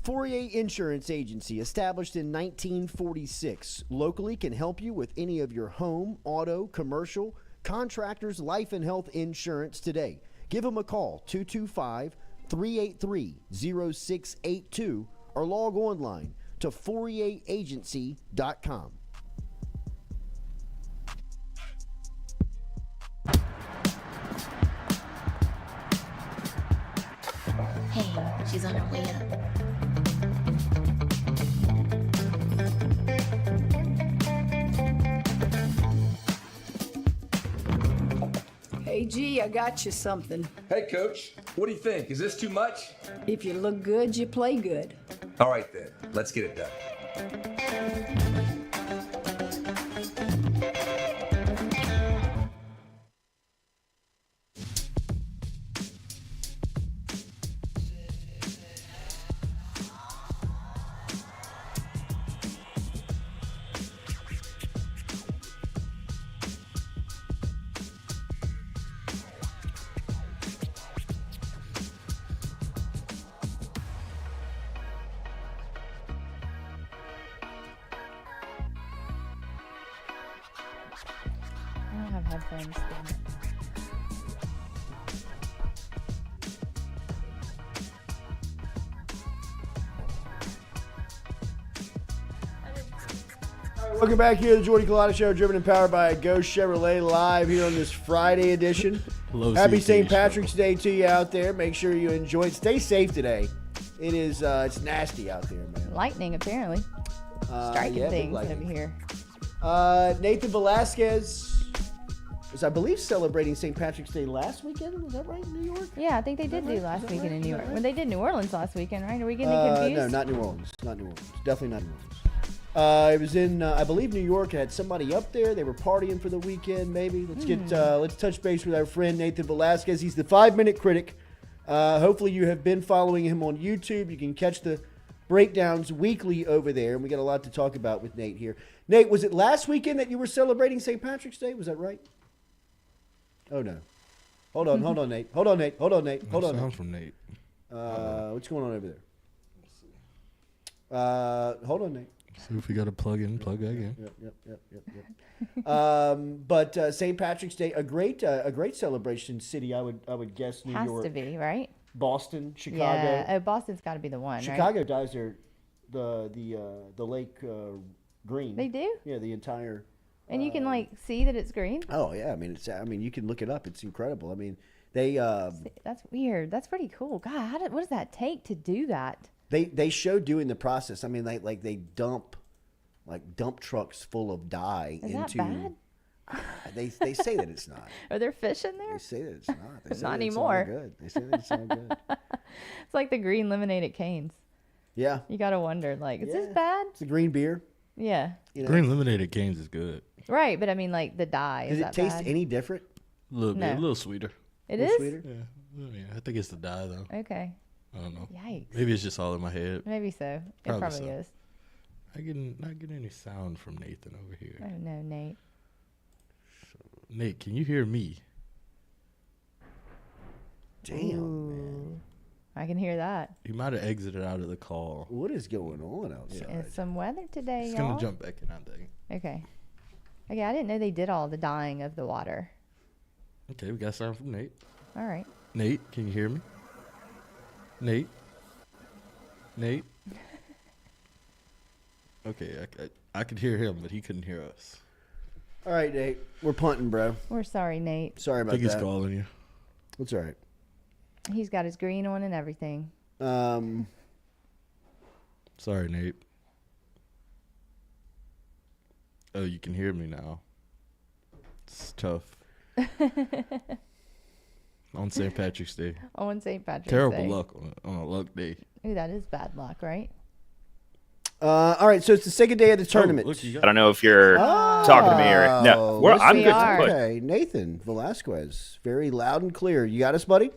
Fourier Insurance Agency, established in 1946, locally can help you with any of your home, auto, commercial, contractors, life and health insurance today. Give them a call, 225-383-0682, or log online to FourierAgency.com. Hey, she's on her way up. Hey, G, I got you something. Hey, Coach. What do you think? Is this too much? If you look good, you play good. All right, then. Let's get it done. I don't have headphones. Damn it. Welcome back here to the Jordy Culotta Show, driven and powered by Ghost Chevrolet, live here on this Friday edition. Happy St. Patrick's Day to you out there. Make sure you enjoy it. Stay safe today. It is it's nasty out there, man. Lightning, apparently. Striking things over here. Nathan Velasquez was, I believe, celebrating St. Patrick's Day last weekend. Was that right in New York? Yeah, I think they did do last weekend in New York. When they did New Orleans last weekend, right? Are we getting confused? No, not New Orleans. Not New Orleans. Definitely not New Orleans. It was in, I believe, New York. Had somebody up there. They were partying for the weekend, maybe. Let's touch base with our friend Nathan Velasquez. He's the 5-Minute Critic. Hopefully you have been following him on YouTube. You can catch the breakdowns weekly over there, and we got a lot to talk about with Nate here. Nate, was it last weekend that you were celebrating St. Patrick's Day? Was that right? Oh, no. Hold on, Nate. Hold on, Nate. Sound from Nate. What's going on over there? Hold on, Nate. See if we got to plug in, plug back in. Yep. But St. Patrick's Day, a great celebration city. I would guess New Has York. to be, right? Boston, Chicago. Yeah. Oh, Boston's got to be the one, Chicago right? dyes the lake green. They do? Yeah, the entire. And you can see that it's green. Oh yeah, I mean you can look it up. It's incredible. I mean they. That's weird. That's pretty cool. God, what does that take to do that? They show doing the process. I mean, they dump trucks full of dye Is into. that bad? They say that it's not. Are there fish in there? They say that it's not. They say Not that anymore. It's all good. They say that it's all good. It's like the green lemonade at Cane's. Yeah. You gotta wonder, is this bad? It's a green beer. Yeah. You know? Green lemonade at Cane's is good. Right, but I mean, the dye. Does Is it that taste bad? any different? A little bit, No. a little sweeter. It A little is? sweeter? Yeah, I think it's the dye though. Okay. I don't know. Yikes. Maybe it's just all in my head. Maybe so. Probably It probably so. is. Not getting any sound from Nathan over here. Oh no, Nate. Nate, can you hear me? Damn, man. I can hear that. He might have exited out of the call. What is going on outside? It's some weather today, He's y'all. gonna jump back in, I think. Okay. Okay, I didn't know they did all the dyeing of the water. Okay, we got sound from Nate. All right. Nate, can you hear me? Nate? Okay, I could hear him, but he couldn't hear us. All right, Nate. We're punting, bro. We're sorry, Nate. Sorry I about think that. he's calling you. It's all right. He's got his green on and everything. Sorry, Nate. Oh, you can hear me now. It's tough. On St. Patrick's Day. On St. Patrick's Day. Terrible luck on a luck day. Ooh, that is bad luck, right? All right, so it's the second day of the tournament. I don't know if you're talking to me or no. I'm good to push. Okay, Nathan Velasquez, very loud and clear. You got us, buddy?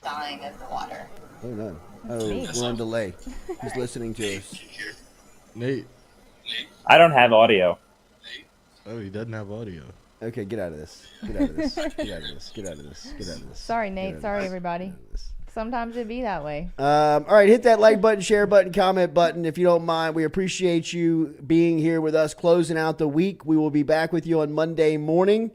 Dying of the water. Oh no! me. We're on delay. He's listening to us. Nate. I don't have audio. Oh, he doesn't have audio. Okay, get out of this. Get out of this. Get out of this. Get out of this. Get out of this. Sorry, Nate. Sorry, everybody. Sometimes it'd be that way. All right, hit that like button, share button, comment button if you don't mind. We appreciate you being here with us, closing out the week. We will be back with you on Monday morning.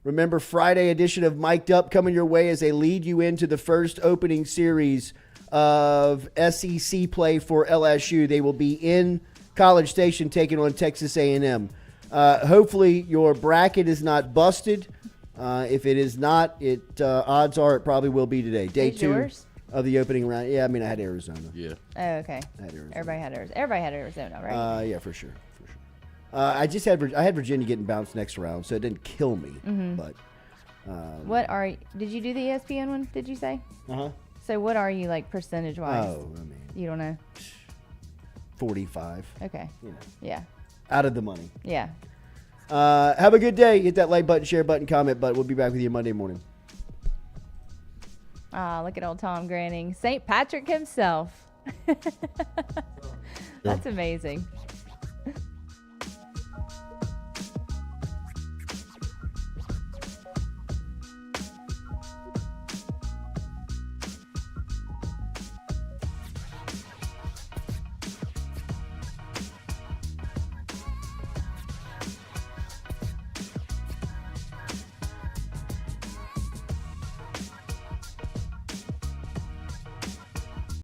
Remember, Friday edition of Mic'd Up coming your way as they lead you into the first opening series of SEC play for LSU. They will be in College Station taking on Texas A&M. Hopefully your bracket is not busted. If it is not, odds are it probably will be today. Day Is 2 yours? of the opening round. Yeah, I mean, I had Arizona. Yeah. Oh, okay. I had Arizona. Everybody had Arizona, right? Yeah, for sure. I had Virginia getting bounced next round, so it didn't kill me. Mhm. But did you do the ESPN one, did you say? Uh-huh. So what are you, percentage-wise? Oh, I mean, You don't know? 45. Okay. You know, Yeah. out of the money. Yeah. Have a good day. Hit that like button, share button, comment button. We'll be back with you Monday morning. Ah, look at old Tom Granning. St. Patrick himself. That's amazing.